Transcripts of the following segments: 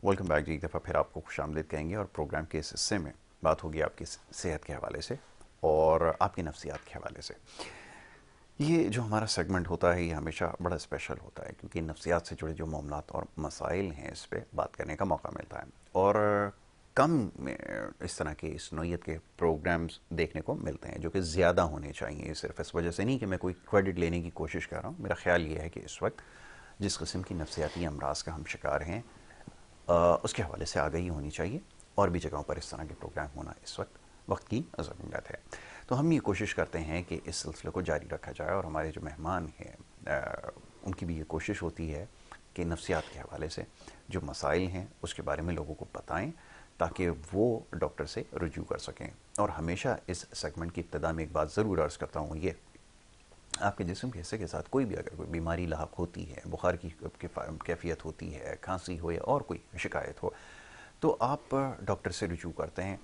Welcome back जी। एक दफ़ा फिर आपको खुशामदीद कहेंगे और प्रोग्राम के इस हिस्से में बात होगी आपकी सेहत के हवाले से और आपकी नफ्सियात के हवाले से। ये जो हमारा सेगमेंट होता है ये हमेशा बड़ा स्पेशल होता है क्योंकि नफ्सियात से जुड़े जो मामलात और मसाइल हैं इस पर बात करने का मौका मिलता है और कम में इस तरह के इस नौयत के प्रोग्राम्स देखने को मिलते हैं जो कि ज़्यादा होने चाहिए। सिर्फ इस वजह से नहीं कि मैं कोई क्रेडिट लेने की कोशिश कर रहा हूँ, मेरा ख्याल ये है कि इस वक्त जिस किस्म की नफ्सियाती अमराज का हम शिकार हैं उसके हवाले से आगाही होनी चाहिए और भी जगहों पर इस तरह के प्रोग्राम होना इस वक्त की ज़रूरत है। तो हम ये कोशिश करते हैं कि इस सिलसिले को जारी रखा जाए और हमारे जो मेहमान हैं उनकी भी ये कोशिश होती है कि नफ्सियात के हवाले से जो मसाइल हैं उसके बारे में लोगों को बताएं ताकि वो डॉक्टर से रुजू कर सकें। और हमेशा इस सेगमेंट की इब्तिदा में एक बात ज़रूर अर्ज़ करता हूँ, ये आपके जिस्म के हिस्से के साथ कोई भी अगर कोई बीमारी लाहक होती है, बुखार की कैफियत होती है, खांसी हो या और कोई शिकायत हो, तो आप डॉक्टर से रुजू करते हैं।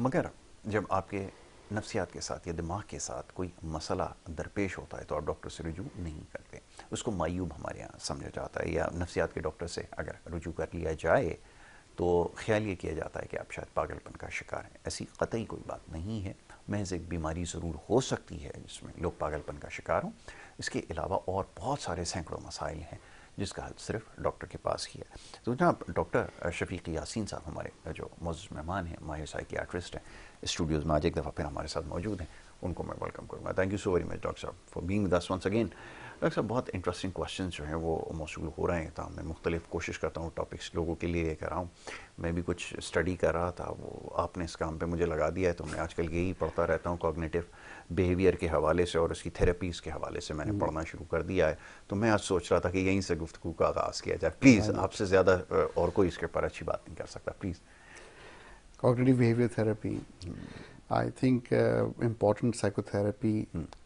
मगर जब आपके नफ्सियात के साथ या दिमाग के साथ कोई मसला दरपेश होता है तो आप डॉक्टर से रुजू नहीं करते। उसको मायूब हमारे यहाँ समझा जाता है, या नफ्सियात के डॉक्टर से अगर रुजू कर लिया जाए तो ख्याल ये किया जाता है कि आप शायद पागलपन का शिकार हैं। ऐसी कतई कोई बात नहीं है। महज एक बीमारी ज़रूर हो सकती है जिसमें लोग पागलपन का शिकार हों। इसके अलावा और बहुत सारे सैकड़ों मसाइल हैं जिसका हल सिर्फ डॉक्टर के पास ही है। तो जनाब डॉक्टर शफीक यासीन साहब हमारे जो मौजूद मेहमान हैं, माहिर साइकियाट्रिस्ट हैं, स्टूडियोज़ में आज एक दफ़ा फिर हमारे साथ मौजूद हैं। उनको मैं वेलकम करूँगा। Thank you so very much doctor साहब for being with us once again. Doctor साहब बहुत इंटरेस्टिंग क्वेश्चन जो हैं वो मौसूल हो रहे हैं, तो मैं मुख्तलिफ कोशिश करता हूँ टॉपिक्स लोगों के लिए लेकर आऊँ। मैं भी कुछ स्टडी कर रहा था, वो आपने इस काम पे मुझे लगा दिया है, तो मैं आजकल यही पढ़ता रहता हूँ कॉग्निटिव बिहेवियर के हवाले से और उसकी थेरेपीज़ के हवाले से मैंने पढ़ना शुरू कर दिया है। तो मैं आज सोच रहा था कि यहीं से गुफ्तगू का आगाज़ किया जाए। प्लीज़, आपसे ज़्यादा और कोई इसके ऊपर अच्छी बात नहीं कर सकता, please. Cognitive behaviour therapy I think important psychotherapy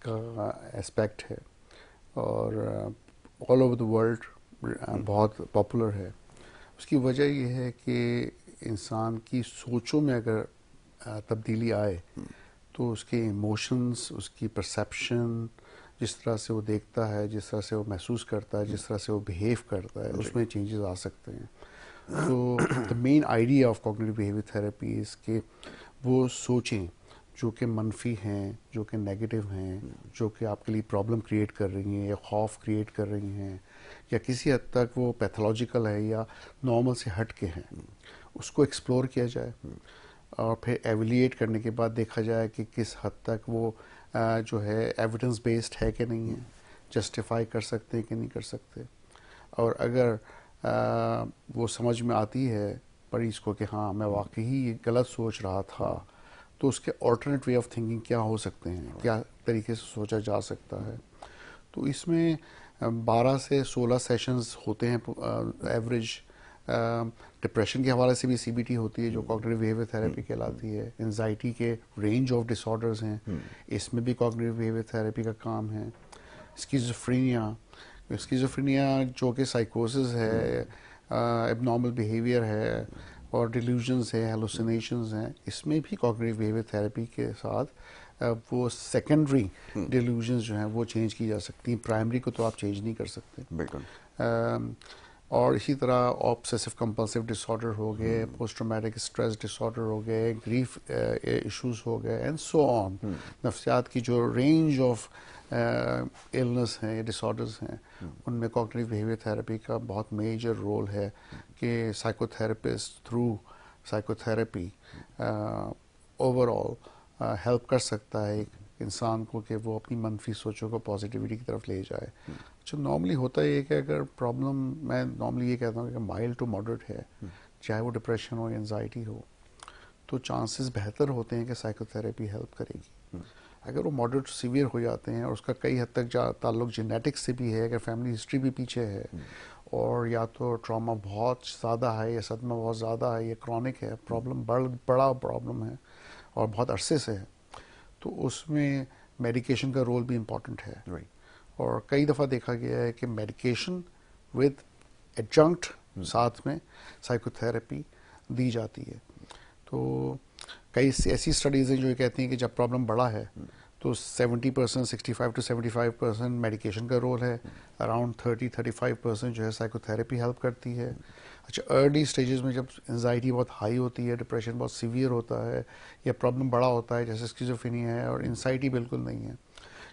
का एस्पेक्ट है और ऑल ओवर द वर्ल्ड बहुत पॉपुलर है। उसकी वजह यह है कि इंसान की सोचों में अगर तब्दीली आए तो उसके इमोशंस, उसकी परसेप्शन, जिस तरह से वो देखता है, जिस तरह से वो महसूस करता है, जिस तरह से वो बिहेव करता है, उसमें चेंजेस आ सकते हैं। तो the main idea of cognitive behaviour therapy is कि वो सोचें जो कि मनफी हैं, जो कि नेगेटिव हैं, जो कि आपके लिए प्रॉब्लम क्रिएट कर रही हैं या खौफ क्रिएट कर रही हैं या किसी हद तक वो पैथोलॉजिकल है या नॉर्मल से हट के हैं, उसको एक्सप्लोर किया जाए और फिर एवेल्यूएट करने के बाद देखा जाए कि किस हद तक वो जो है एविडेंस बेस्ड है कि नहीं है, जस्टिफाई कर सकते हैं कि नहीं कर सकते। और अगर वो समझ में आती है मरीज को कि हाँ मैं वाकई ये गलत सोच रहा था, तो उसके ऑल्टरनेट वे ऑफ थिंकिंग क्या हो सकते हैं, क्या तरीके से सोचा जा सकता है। तो इसमें 12 से 16 सेशंस होते हैं एवरेज। डिप्रेशन के हवाले से भी सीबीटी होती है जो कॉग्निटिव बिहेवियर थेरेपी कहलाती है। एंजाइटी के रेंज ऑफ डिसऑर्डर्स हैं, इसमें भी कॉग्निटिव बिहेवियर थेरेपी का काम है। स्किज़ोफ्रेनिया जो कि साइकोसिस है, एबनॉर्मल बिहेवियर है और डिल्यूजन्स है, हेलुसिनेशंस हैं, इसमें भी कॉग्निटिव बिहेवियर थेरेपी के साथ वो सेकेंडरी डिल्यूजन्स जो हैं वो चेंज की जा सकती हैं। प्राइमरी को तो आप चेंज नहीं कर सकते। बिल्कुल। और इसी तरह ऑब्सेसिव कंपल्सिव डिसऑर्डर हो गए, पोस्ट ट्रॉमेटिक स्ट्रेस डिसऑर्डर हो गए, ग्रीफ इश्यूज हो गए एंड सो ऑन। नफ्सियात की जो रेंज ऑफ इलनेस हैं या डिसऑर्डर्स हैं उनमें कॉग्निटिव बिहेवियर थेरेपी का बहुत मेजर रोल है कि psychotherapist through psychotherapy overall help कर सकता है एक इंसान को कि वो अपनी मनफी सोचों को पॉजिटिविटी की तरफ ले जाए। जो नॉर्मली होता है कि अगर प्रॉब्लम, मैं नॉर्मली ये कहता हूँ कि माइल्ड टू मॉडरेट है, चाहे वो डिप्रेशन हो या एंजाइटी हो, तो चांसेस बेहतर होते हैं कि साइकोथेरेपी हेल्प करेगी। अगर वो मॉडरेट टू सीवियर हो जाते हैं और उसका कई हद तक ताल्लुक जेनेटिक्स से भी है, अगर फैमिली हिस्ट्री भी पीछे है और या तो ट्रॉमा बहुत ज़्यादा है या सदमा बहुत ज़्यादा है या क्रॉनिक है, प्रॉब्लम बड़ा प्रॉब्लम है और बहुत अरसे से है, तो उसमें मेडिकेशन का रोल भी इम्पॉर्टेंट है। और कई दफ़ा देखा गया है कि मेडिकेशन विद एडजंक्ट साथ में साइकोथेरेपी दी जाती है। तो कई ऐसी स्टडीज़ हैं जो ये कहती हैं कि जब प्रॉब्लम बड़ा है तो 70%, 65 to 75% मेडिकेशन का रोल है, अराउंड 30-35% जो है साइकोथेरेपी हेल्प करती है। अच्छा, अर्ली स्टेजेस में जब एंजाइटी बहुत हाई होती है, डिप्रेशन बहुत सीवियर होता है, या प्रॉब्लम बड़ा होता है जैसे स्किज़ोफ्रेनिया है और इंसाइटी बिल्कुल नहीं है,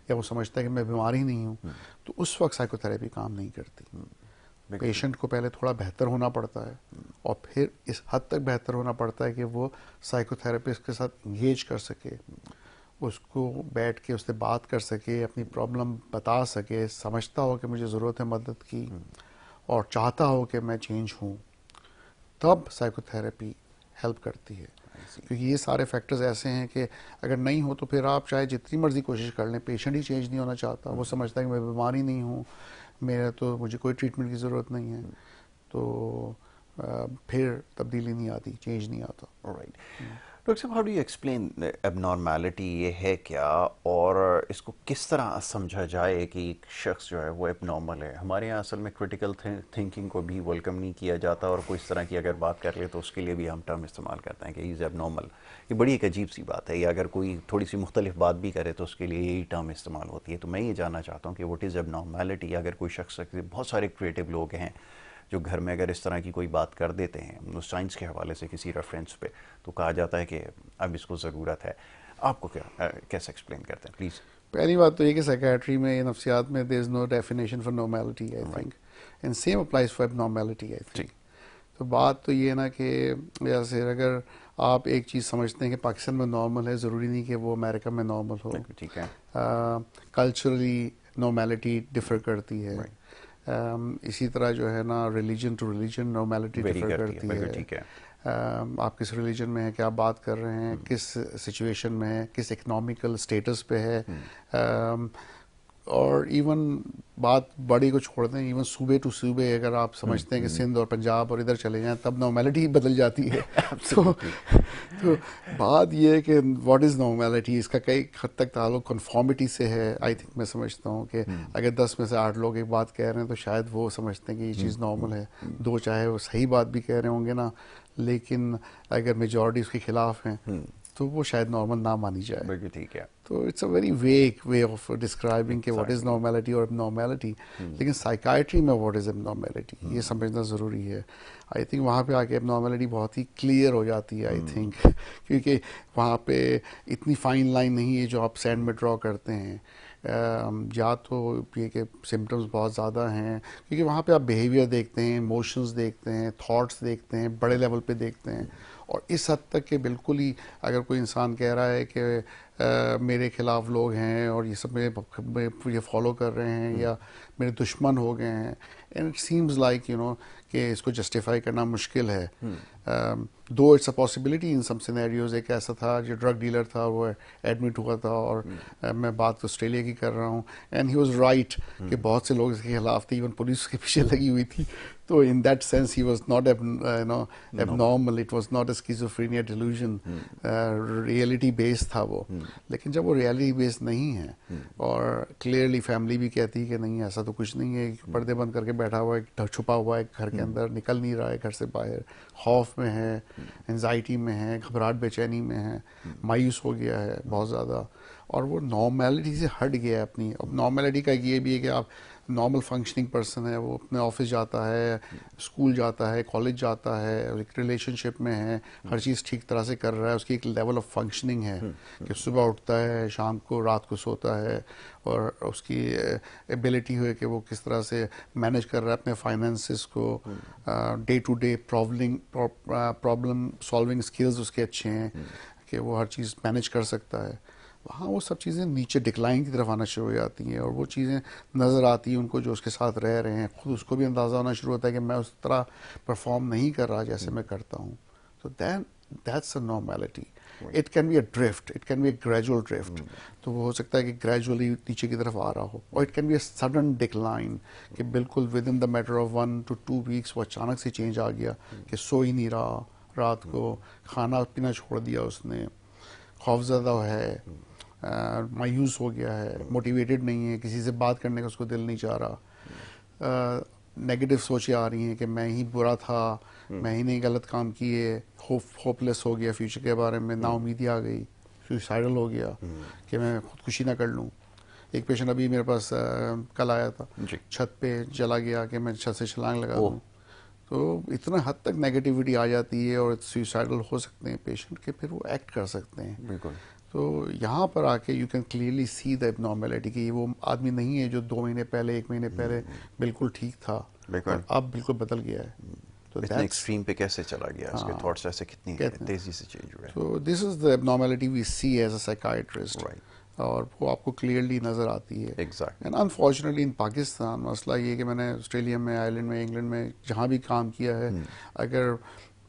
या वो समझता है कि मैं बीमार ही नहीं हूँ, तो उस वक्त साइकोथेरेपी काम नहीं करती। पेशेंट को पहले थोड़ा बेहतर होना पड़ता है और फिर इस हद तक बेहतर होना पड़ता है कि वो साइकोथेरेपिस्ट के साथ इंगेज कर सके, उसको बैठ के उससे बात कर सके, अपनी प्रॉब्लम बता सके, समझता हो कि मुझे ज़रूरत है मदद की और चाहता हो कि मैं चेंज हूँ, तब साइकोथेरेपी हेल्प करती है। क्योंकि ये सारे फैक्टर्स ऐसे हैं कि अगर नहीं हो तो फिर आप चाहे जितनी मर्जी कोशिश कर लें, पेशेंट ही चेंज नहीं होना चाहता, वो समझता है कि मैं बीमार ही नहीं हूँ, मेरा तो मुझे कोई ट्रीटमेंट की ज़रूरत नहीं है, तो फिर तब्दीली नहीं आती, चेंज नहीं आता। राइट। डॉक्टर साहब, how do you explain abnormality, ये है क्या और इसको किस तरह समझा जाए कि एक शख्स जो है वो एबनॉर्मल है? हमारे यहाँ असल में क्रिटिकल थिंकिंग को भी वेलकम नहीं किया जाता और कोई इस तरह की अगर बात कर ले तो उसके लिए भी हम टर्म इस्तेमाल करते हैं कि ही इज़ एबनॉर्मल। ये बड़ी एक अजीब सी बात है, या अगर कोई थोड़ी सी मुख्तलिफ बात भी करे तो उसके लिए यही टर्म इस्तेमाल होती है। तो मैं ये जानना चाहता हूँ कि व्हाट इज़ एबनॉर्मेलिटी। अगर कोई शख्स, बहुत सारे क्रिएटिव लोग हैं जो घर में अगर इस तरह की कोई बात कर देते हैं उस साइंस के हवाले से किसी रेफरेंस पे, तो कहा जाता है कि अब इसको ज़रूरत है। आपको क्या कैसे एक्सप्लेन करते हैं प्लीज़? पहली बात तो ये कि साइकेट्री में, नफ्सियात में, there is no definition for normality I think, and same applies for abnormality I think. तो बात तो ये ना कि जैसे अगर आप एक चीज़ समझते हैं कि पाकिस्तान में नॉर्मल है, ज़रूरी नहीं कि वो अमेरिका में नॉर्मल हो। ठीक है। कल्चरली नॉर्मेलिटी डिफर करती है। इसी तरह जो है ना, religion to religion normality differ करती है। ठीक है। आप किस रिलीजन में हैं, क्या बात कर रहे हैं, किस सिचुएशन में है, किस इकोनॉमिकल स्टेटस पे है, और इवन बात बड़ी को छोड़ दें, इवन सूबे टू सूबे अगर आप समझते हैं कि सिंध और पंजाब और इधर चले जाएं तब नॉर्मेलिटी ही बदल जाती है। तो बात ये है कि व्हाट इज़ नॉर्मेलिटी, इसका कई हद तक ताल्लुक कन्फॉर्मिटी से है। आई थिंक मैं समझता हूँ कि अगर 10 में से 8 लोग एक बात कह रहे हैं तो शायद वो समझते हैं कि ये चीज़ नॉर्मल है, दो चाहे वो सही बात भी कह रहे होंगे ना, लेकिन अगर मेजॉरिटी उसके खिलाफ हैं तो वो शायद नॉर्मल ना मानी जाए। बिल्कुल ठीक है। तो it's a very vague way of describing कि व्हाट इज़ नॉर्मेलिटी और एबनॉर्मेलिटी। लेकिन साइकाइट्री में व्हाट इज़ एबनॉर्मेलिटी ये समझना ज़रूरी है। आई थिंक वहाँ पे आके एबनॉर्मेलिटी बहुत ही क्लियर हो जाती है आई थिंक, क्योंकि वहाँ पे इतनी फाइन लाइन नहीं है जो आप सैंड में ड्रॉ करते हैं। या तो ये कि सिम्टम्स बहुत ज़्यादा हैं, क्योंकि वहाँ पे आप बिहेवियर देखते हैं, इमोशंस देखते हैं, थॉट्स देखते हैं, बड़े लेवल पे देखते हैं। और इस हद तक कि बिल्कुल ही अगर कोई इंसान कह रहा है कि मेरे खिलाफ लोग हैं और ये सब मुझे फॉलो कर रहे हैं या मेरे दुश्मन हो गए हैं, and it seems like you know कि इसको जस्टिफाई करना मुश्किल है। Though it's a possibility in some scenarios. एक ऐसा था जो ड्रग डीलर था, वो एडमिट हुआ था, और मैं बात ऑस्ट्रेलिया की कर रहा हूँ, एंड ही वाज राइट कि बहुत से लोग इसके खिलाफ थे, इवन पुलिस के पीछे लगी हुई थी। तो in that sense he was not abnormal, it was not a schizophrenia delusion, reality based था वो। लेकिन जब वो reality based नहीं है और clearly family भी कहती है कि नहीं ऐसा तो कुछ नहीं है, पर्दे बंद करके बैठा हुआ है, छुपा हुआ है घर के अंदर, निकल नहीं रहा है घर से बाहर, खौफ में है, एंजाइटी में है, घबराहट बेचैनी में है, मायूस हो गया है बहुत ज़्यादा, और वो नॉर्मेलिटी से हट गया है अपनी। अब नॉर्मेलिटी का ये भी है कि आप नॉर्मल फंक्शनिंग पर्सन है, वो अपने ऑफिस जाता है, स्कूल जाता है, कॉलेज जाता है, एक रिलेशनशिप में है, हर चीज़ ठीक तरह से कर रहा है, उसकी एक लेवल ऑफ फंक्शनिंग है कि सुबह उठता है, शाम को रात को सोता है, और उसकी एबिलिटी है कि वो किस तरह से मैनेज कर रहा है अपने फाइनेंसिस को, day to day problem solving skills उसके अच्छे हैं कि वो हर चीज़ मैनेज कर सकता है। वहाँ वो सब चीज़ें नीचे डिक्लाइन की तरफ आना शुरू हो जाती हैं, और वो चीज़ें नज़र आती हैं उनको जो उसके साथ रह रहे हैं, खुद उसको भी अंदाज़ा होना शुरू होता है कि मैं उस तरह परफॉर्म नहीं कर रहा जैसे मैं करता हूँ। तो that's a normality. It can be a drift, it can be a gradual drift. तो वो हो सकता है कि ग्रेजुअली नीचे की तरफ आ रहा हो, और it can be a sudden decline कि बिल्कुल with in the matter of 1 to 2 weeks वो अचानक से चेंज आ गया कि सो ही नहीं रहा, रात को खाना पीना छोड़ दिया उसने, खौफज़दा है, मायूस हो गया है, मोटिवेटेड नहीं है, किसी से बात करने का उसको दिल नहीं चाह रहा, नेगेटिव सोचें आ रही हैं कि मैं ही बुरा था, मैं ही नहीं गलत काम किए, होपलेस हो गया फ्यूचर के बारे में, नाउमीदी आ गई, सुसाइडल हो गया कि मैं खुदकुशी ना कर लूँ। एक पेशेंट अभी मेरे पास कल आया था, छत पे चला गया कि मैं छत से छलांग लगा दूँ, तो इतना हद तक नेगेटिविटी आ जाती है और सुइसाइडल हो सकते हैं पेशेंट के, फिर वो एक्ट कर सकते हैं। बिल्कुल। तो यहाँ पर आके you can clearly see the abnormality कि ये वो आदमी नहीं है जो 2 महीने पहले 1 महीने पहले बिल्कुल ठीक था बिल्कुल। और अब बिल्कुल बदल गया है। तो इतने दैट्स, एक्सट्रीम पे कैसे चला गया, इसके हाँ, थॉट्स ऐसे कितनी कहते हैं। तेजी से चेंज हुए। तो this is the abnormality we see as a psychiatrist, right. और वो आपको क्लियरली नज़र आती है। Exactly. And unfortunately in Pakistan मसला ये है कि मैंने ऑस्ट्रेलिया में, आयरलैंड में, इंग्लैंड में जहाँ भी काम किया है, अगर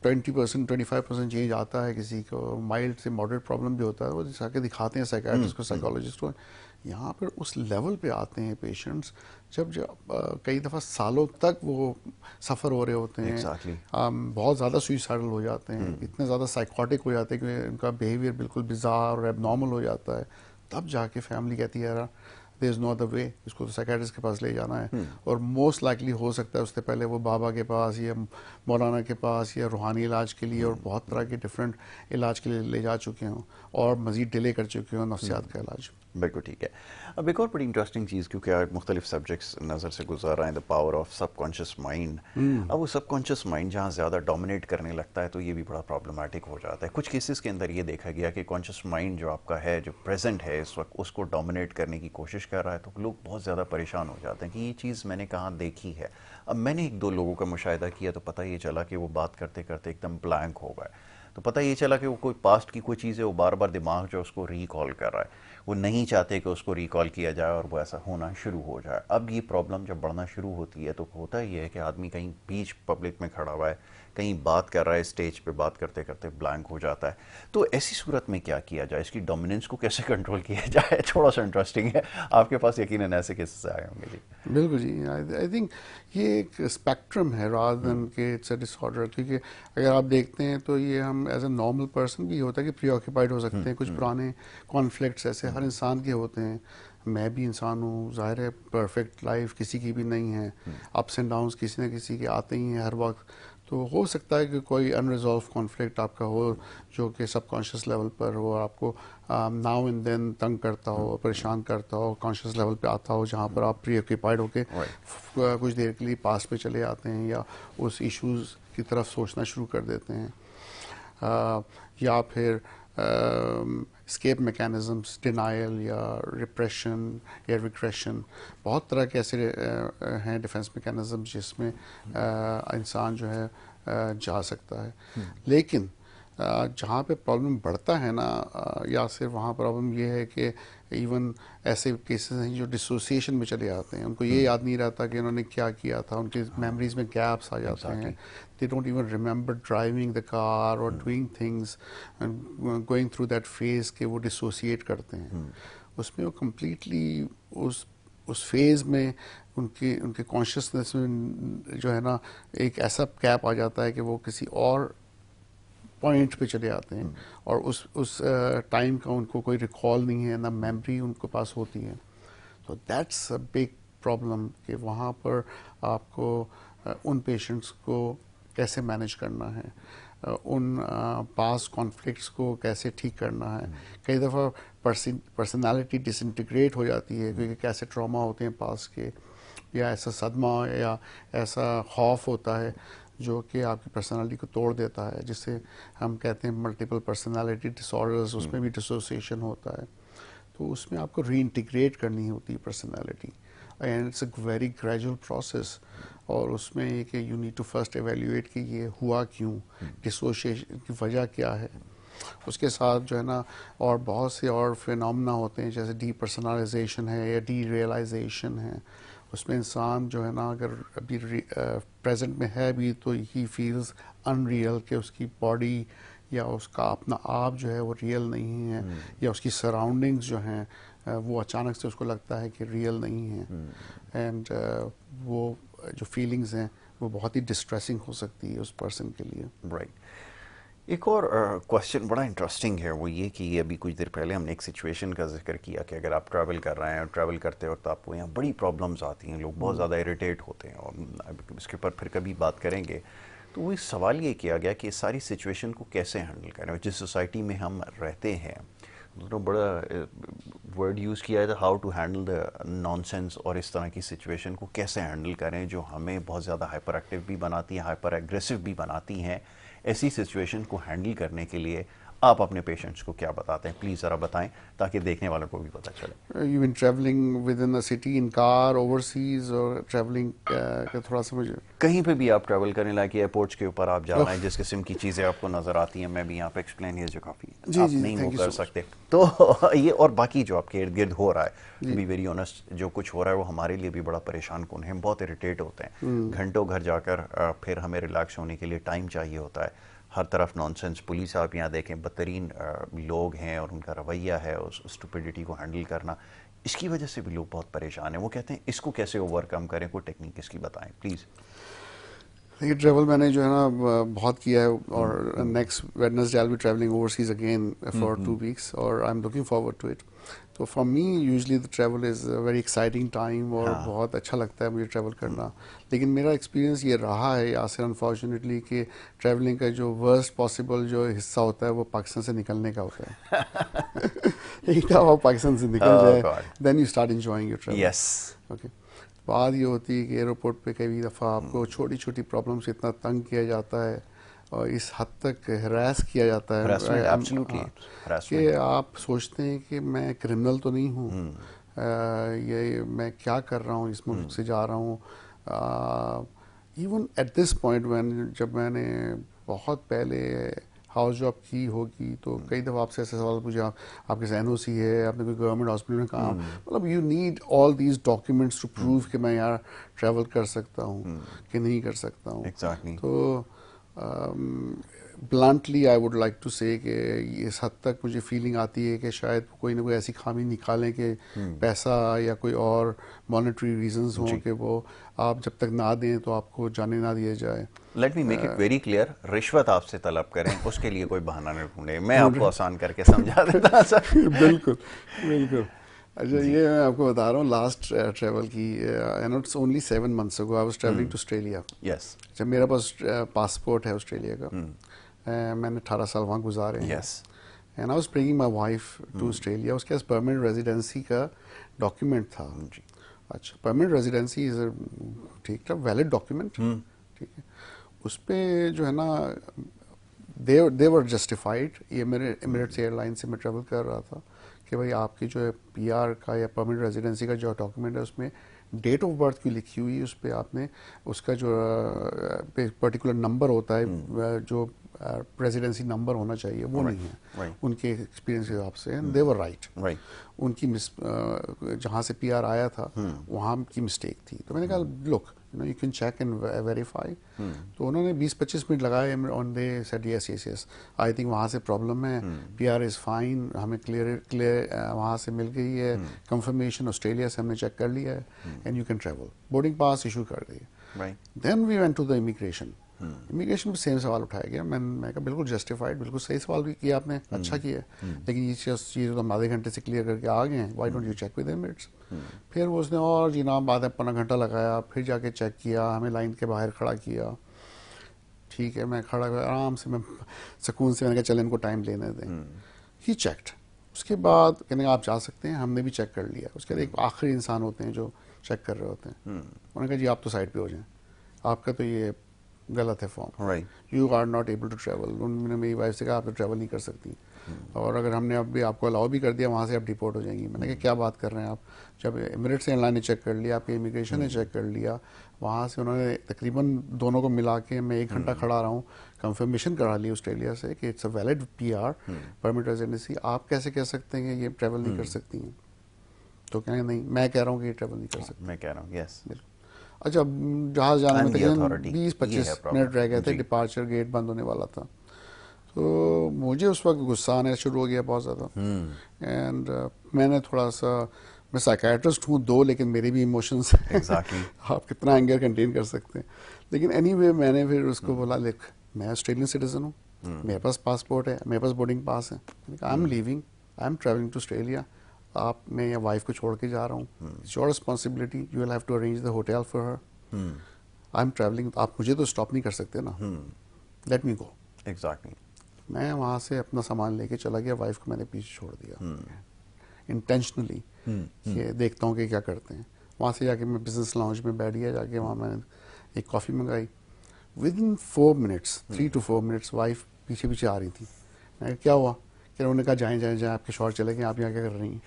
20% 25% चेंज आता है किसी को, माइल्ड से मॉडरेट प्रॉब्लम भी होता है, वो जाके दिखाते हैं साइकाइट्रिस्ट को, साइकोलॉजिस्ट को। यहाँ पर उस लेवल पे आते हैं पेशेंट्स जब कई दफ़ा सालों तक वो सफ़र हो रहे होते हैं। एग्जैक्टली। बहुत ज़्यादा सुइसाइडल हो जाते हैं, इतने ज़्यादा साइकोटिक हो जाते हैं कि उनका बिहेवियर बिल्कुल बिजार और एबनॉर्मल हो जाता है। तब जाके फैमिली कहती है यार there is no other way, इसको तो साइकियाट्रिस्ट के पास ले जाना है। और मोस्ट लाइकली हो सकता है उससे पहले वो बाबा के पास या मौलाना के पास या रूहानी इलाज के लिए और बहुत तरह के डिफरेंट इलाज के लिए ले जा चुके हों और मज़ीद डिले कर चुके हों नफ्सियात का इलाज। बिल्कुल ठीक है। अब एक और बड़ी इंटरेस्टिंग चीज़, क्योंकि आज मुख्तलिफ सब्जेक्ट्स नज़र से गुजर रहे हैं, the power of subconscious mind. अब वो सबकॉन्शियस माइंड जहाँ ज़्यादा डोमिनेट करने लगता है तो ये भी बड़ा प्रॉब्लमेटिक हो जाता है। कुछ केसेस के अंदर ये देखा गया कि कॉन्शियस माइंड जो आपका है, जो प्रेजेंट है इस वक्त, उसको डोमिनेट करने की कोशिश कर रहा है, तो लोग बहुत ज़्यादा परेशान हो जाते हैं कि ये चीज़ मैंने कहाँ देखी है। अब मैंने 1-2 लोगों का मुशाहिदा किया तो पता ये चला कि वो बात करते करते एकदम ब्लैंक हो गए। तो पता ये चला कि वो कोई पास्ट की कोई चीज़ है, वो बार बार दिमाग जो उसको रिकॉल कर रहा है, वो नहीं चाहते कि उसको रिकॉल किया जाए और वो ऐसा होना शुरू हो जाए। अब ये प्रॉब्लम जब बढ़ना शुरू होती है तो होता ही है कि आदमी कहीं बीच पब्लिक में खड़ा हुआ है, कहीं बात कर रहा है, स्टेज पे बात करते करते ब्लैंक हो जाता है। तो ऐसी सूरत में क्या किया जाए, इसकी डोमिनेंस को कैसे कंट्रोल किया जाए? थोड़ा सा इंटरेस्टिंग है, आपके पास यकीनन ऐसे केसेस आए होंगे जी। बिल्कुल जी, आई थिंक ये एक स्पेक्ट्रम है रादर देन के इट्स अ डिसऑर्डर। क्योंकि अगर आप देखते हैं तो ये हम एज अ नॉर्मल पर्सन भी होता है कि प्रीऑक्यूपाइड हो सकते हैं, कुछ पुराने कॉन्फ्लिक्ट्स ऐसे हर इंसान के होते हैं। मैं भी इंसान हूँ, जाहिर है परफेक्ट लाइफ किसी की भी नहीं है, अप्स एंड डाउन्स किसी न किसी के आते ही हैं हर वक्त। तो हो सकता है कि कोई अनरिजॉल्व कॉन्फ्लिक्ट आपका हो जो कि सबकॉन्शियस लेवल पर हो, आपको नाउ एंड देन तंग करता हो, परेशान करता हो, कॉन्शियस लेवल पे आता हो, जहाँ पर आप प्री ऑक्यूपाइड होके कुछ देर के लिए पास पे चले आते हैं या उस इश्यूज़ की तरफ सोचना शुरू कर देते हैं। या फिर स्केप मैकेनिज़म्स, डिनायल या रिप्रेशन या रिग्रेशन, बहुत तरह के ऐसे हैं डिफेंस मैकेनिज़म जिसमें इंसान जो है जा सकता है। लेकिन जहाँ पे प्रॉब्लम बढ़ता है ना, या सिर्फ वहाँ प्रॉब्लम ये है कि इवन ऐसे केसेस हैं जो डिसोसिएशन में चले आते हैं, उनको ये याद नहीं रहता कि उन्होंने क्या किया था, उनकी मेमोरीज में गैप्स आ जाते हैं, they don't even remember driving the car और doing things and going through that phase के वो डिसोसिएट करते हैं। उसमें वो कम्प्लीटली उस फेज में उनकी उनके कॉन्शियसनेस में जो है ना एक ऐसा गैप आ जाता है कि वो किसी और पॉइंट पे चले आते हैं और उस टाइम का उनको कोई रिकॉल नहीं है, ना मेमोरी उनके पास होती है। तो दैट्स अ बिग प्रॉब्लम कि वहाँ पर आपको उन पेशेंट्स को कैसे मैनेज करना है, उन पास कॉन्फ्लिक्ट्स को कैसे ठीक करना है। कई दफ़ा पर्सनालिटी डिसइंटीग्रेट हो जाती है क्योंकि कैसे ट्रॉमा होते हैं पास के, या ऐसा सदमा या ऐसा खौफ होता है जो कि आपकी पर्सनालिटी को तोड़ देता है, जिसे हम कहते हैं मल्टीपल पर्सनालिटी डिसऑर्डर्स। उसमें भी डिसोसिएशन होता है, तो उसमें आपको रीइंटीग्रेट करनी होती है personality, and it's a very gradual process. और उसमें ये कि you need to first evaluate कि ये हुआ क्यों, डिसोसिएशन की वजह क्या है। उसके साथ जो है ना और बहुत से और फिनोमेना होते हैं, जैसे डीपर्सनलाइजेशन है या डी रियलाइजेशन है। उसमें इंसान जो है ना अगर अभी प्रेजेंट में है भी तो ही फील्स अनरियल, कि उसकी बॉडी या उसका अपना आप जो है वो रियल नहीं है, या उसकी सराउंडिंग्स जो हैं वो अचानक से उसको लगता है कि रियल नहीं है। एंड वो जो फीलिंग्स हैं वो बहुत ही डिस्ट्रेसिंग हो सकती है उस पर्सन के लिए। राइट। एक और क्वेश्चन बड़ा इंटरेस्टिंग है, वो ये कि अभी कुछ देर पहले हमने एक सिचुएशन का जिक्र किया कि अगर आप ट्रैवल कर रहे हैं और ट्रैवल करते वक्त आपको यहाँ बड़ी प्रॉब्लम्स आती हैं, लोग बहुत ज़्यादा इरिटेट होते हैं, और इसके ऊपर फिर कभी बात करेंगे। तो वही सवाल ये किया गया कि इस सारी सिचुएशन को कैसे हैंडल करें। जिस सोसाइटी में हम रहते हैं तो बड़ा वर्ड यूज़ किया है था, how to handle the nonsense, और इस तरह की सिचुएशन को कैसे हैंडल करें जो हमें बहुत ज़्यादा हाइपर एक्टिव भी बनाती हैं, हाइपर एग्रेसिव भी बनाती हैं। ऐसी सिचुएशन को हैंडल करने के लिए आप अपने पेशेंट्स को क्या बताते हैं, प्लीज़ ज़रा बताएं ताकि देखने वालों को भी पता चले। You been travelling with in a city in car overseas और ट्रैवलिंग का थोड़ा सा मुझे कहीं पे भी आप ट्रैवल करने लायक एयरपोर्ट्स के ऊपर आप जा ओह, रहे हैं, जिस किस्म की चीज़ें आपको नज़र आती हैं, मैं भी यहाँ पे एक्सप्लेन, ये जो काफ़ी जी आप जी नहीं वो थैंक यू कर सो मच सकते तो ये और बाकी जो आपके इर्द गिर्द हो रहा है, जी बी वेरी ऑनेस्ट, जो कुछ हो रहा है वो हमारे लिए भी बड़ा परेशान कौन है, हम बहुत इरिटेट होते हैं, घंटों घर जाकर फिर हमें रिलैक्स होने के लिए टाइम चाहिए होता है। हर तरफ नॉनसेंस, पुलिस आप यहाँ देखें बदतरीन लोग हैं और उनका रवैया है उस स्टुपिडिटी को हैंडल करना, इसकी वजह से भी लोग बहुत परेशान हैं। वो कहते हैं इसको कैसे ओवरकम करें, कोई टेक्निक इसकी बताएं प्लीज़। ये ट्रैवल मैंने जो है ना बहुत किया है और next Wednesday I will be travelling overseas again for 2 weeks और I am looking forward to it. तो for me usually the travel is very exciting time और हाँ। बहुत अच्छा लगता है मुझे ट्रैवल करना। लेकिन मेरा एक्सपीरियंस ये रहा है यासिर अनफॉर्चुनेटली कि ट्रैवलिंग का जो वर्स्ट पॉसिबल जो हिस्सा होता है वो पाकिस्तान से निकलने का होता है। एक दफ़ा पाकिस्तान से निकल ओह जाए god, then you start enjoying your travel. Yes. Okay, बात ये होती है कि एयरपोर्ट पे कई दफ़ा आपको छोटी छोटी प्रॉब्लम से इतना तंग किया जाता है और इस हद तक हरास किया जाता है हरासमेंट, एब्सोल्युटली कि हरासमेंट। आप सोचते हैं कि मैं क्रिमिनल तो नहीं हूँ, ये मैं क्या कर रहा हूँ, इस मुल्क से जा रहा हूँ। Even at this point when जब मैंने बहुत पहले हाउस जॉब की होगी तो कई दफ़ा आपसे ऐसे सवाल पूछे, आपके पास एनओसी है, आपने कोई गवर्नमेंट हॉस्पिटल में काम, मतलब you need all these documents to prove कि मैं यहाँ ट्रैवल कर सकता हूँ कि नहीं कर सकता हूँ। एग्जैक्टली। तो bluntly I would like to say कि इस हद तक मुझे फीलिंग आती है कि शायद कोई ना कोई ऐसी खामी निकालें कि पैसा या कोई और मॉनेटरी रीजंस हों जी, कि वो आप जब तक ना दें तो आपको जाने ना दिया जाए। Let me make it very clear, रिश्वत आपसे तलब करें उसके लिए कोई बहाना न ढूंढे, मैं ढूंढ आपको आसान करके समझा देता सर। बिल्कुल बिल्कुल। अच्छा, जी, ये मैं आपको बता रहा हूँ लास्ट ट्रैवल की, and it's only 7 months ago I was travelling to Australia. Yes, जब मेरा पास पासपोर्ट है ऑस्ट्रेलिया का, मैंने 18 साल वहाँ गुजारे हैं yes, and I was bringing my wife to Australia. उसके पास परमानेंट रेजिडेंसी का डॉक्यूमेंट था। जी, अच्छा, परमानेंट रेजिडेंसी इज ठीक था, वैलिड डॉक्यूमेंट, ठीक है। उस पे जो है ना दे वर जस्टिफाइड। ये मेरे एमिरेट्स एयरलाइन से मैं ट्रैवल कर रहा था कि भाई आपकी जो है पीआर का या परमानेंट रेजिडेंसी का जो डॉक्यूमेंट है उसमें डेट ऑफ बर्थ की लिखी हुई है, उस पर आपने उसका जो पर्टिकुलर नंबर होता है जो रेजिडेंसी नंबर होना चाहिए वो नहीं है राइट, उनके एक्सपीरियंस के हिसाब से। दे वर राइट, राइट, उनकी जहाँ से पीआर आया था वहाँ की मिस्टेक थी। तो मैंने कहा look you can check and verify. तो उन्होंने 20-25 मिनट लगाए on they said yes yes yes I think वहाँ से प्रॉब्लम है, पीआर इज़ फाइन, हमें क्लियर वहाँ से मिल गई है कंफर्मेशन, ऑस्ट्रेलिया से हमने चेक कर लिया है and you can travel, boarding pass issue कर दिए। Right, then we went to the immigration. Immigration में सेम सवाल उठाया गया, मैं कहा बिल्कुल जस्टिफाइड, बिल्कुल सही सवाल भी किया आपने, अच्छा किया, लेकिन ये चीज़ तो हम आधे घंटे से क्लियर करके आ गए हैं, why don't you check with Emirates. फिर वो उसने और जी नाम आधा पौना घंटा लगाया, फिर जाके चेक किया, हमें लाइन के बाहर खड़ा किया। ठीक है, मैं खड़ा हुआ आराम से, मैं सुकून से, मैंने कहा चल इनको टाइम लेने दें। ही चेक्ड, उसके बाद कहने आप जा सकते हैं, हमने भी चेक कर लिया। उसके बाद एक आखिरी इंसान होते हैं जो चेक कर रहे होते हैं, उन्होंने कहा जी आप तो साइड पे हो जाएं, आपका तो ये गलत है form, right, you are not able to travel. उन्होंने मेरी वाइफ से कहा आप तो ट्रैवल नहीं कर सकती, और अगर हमने अभी आपको अलाउ भी कर दिया वहाँ से आप डिपोर्ट हो जाएंगी। मैंने कहा क्या बात कर रहे हैं आप, जब एमिरेट्स एयरलाइन ने चेक कर लिया, आपके इमिग्रेशन ने चेक कर लिया, वहाँ से उन्होंने तकरीबन दोनों को मिला के मैं 1 घंटा खड़ा रहा हूँ, कंफर्मेशन करा ली ऑस्ट्रेलिया से कि it's a valid PR permit residency, आप कैसे कह सकते हैं कि ये ट्रैवल नहीं कर सकती हैं। तो कहें नहीं, मैं कह रहा हूँ कि ये ट्रैवल नहीं कर सकती। मैं कह रहा हूँ यस, बिल्कुल। अच्छा, जहाज़ जाने में तकरीबन अथॉरिटी, 20-25 मिनट रह गए थे, डिपार्चर गेट बंद होने वाला था। तो मुझे उस वक्त गुस्सा आना शुरू हो गया बहुत ज़्यादा, एंड मैंने थोड़ा सा, मैं साइकेट्रिस्ट हूँ दो, लेकिन मेरे भी इमोशंस हैं। एग्जैक्टली, आप कितना एंगर कंटेन कर सकते हैं। लेकिन एनीवे मैंने फिर उसको बोला लिख, मैं ऑस्ट्रेलियन सिटीजन हूँ, मेरे पास पासपोर्ट है, मेरे पास बोर्डिंग पास है, I am living, I am travelling to Australia, आप, मैं या वाइफ को छोड़ के जा रहा हूँ, it's your responsibility, you will have to arrange the hotel for her, I am travelling, आप मुझे तो स्टॉप नहीं कर सकते ना, लेट मी गो। एग्जैक्टली। मैं वहाँ से अपना सामान लेके चला गया, वाइफ को मैंने पीछे छोड़ दिया इंटेंशनली, कि देखता हूँ कि क्या करते हैं। वहाँ से जाके मैं बिजनेस लाउंज में बैठ गया, जाके वहाँ मैंने एक कॉफ़ी मंगाई। With in 4 minutes, 3 to 4 minutes wife पीछे पीछे आ रही थी। मैं क्या हुआ? कि उन्होंने कहा जाएं जाएं जाएं, आपके शौहर चले गए, आप यहाँ क्या कर रही हैं?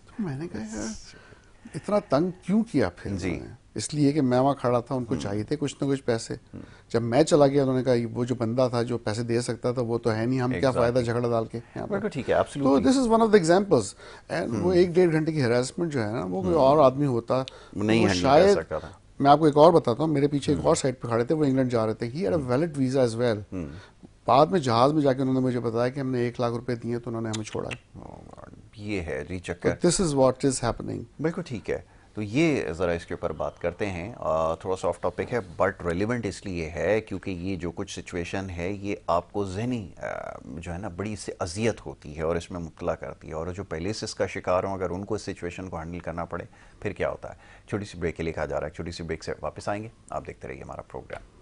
तो मैंने कहा यार इतना तंग क्यों किया फिर जी। उन्होंने? इसलिए कि मैं वहाँ खड़ा था, उनको चाहिए थे कुछ ना कुछ पैसे। जब मैं चला गया उन्होंने कहा वो जो बंदा था जो पैसे दे सकता था वो तो है नहीं, हम क्या फ़ायदा एग्जैक्टली, झगड़ा डाल के यहाँ पर। बिल्कुल ठीक है, तो absolutely. This is one of the examples. And वो 1-1.5 घंटे की हरासमेंट जो है ना, वो कोई और आदमी होता तो नहीं वो हैंडल कर शायद, सकता था। मैं आपको एक और बताता हूँ, मेरे पीछे एक और साइड पे खड़े थे, वो इंग्लैंड जा रहे थे, he had a valid visa as well. बाद में जहाज़ में जाके उन्होंने मुझे बताया कि हमने 1 लाख रुपए दिए तो उन्होंने हमें छोड़ा। ये है जी तो चक्कर। This is what is happening. बिल्कुल ठीक है। तो ये ज़रा इसके ऊपर बात करते हैं। थोड़ा सा ऑफ टॉपिक है बट रेलिवेंट इसलिए है क्योंकि ये जो कुछ सिचुएशन है ये आपको जहनी जो है ना बड़ी इससे अजियत होती है और इसमें मुब्तला करती है, और जो पहले से इसका शिकार हों अगर उनको इस सिचुएशन को हैंडल करना पड़े फिर क्या होता है। छोटी सी ब्रेक के लिए कहा जा रहा है, छोटी सी ब्रेक से वापस आएंगे, आप देखते रहिए हमारा प्रोग्राम।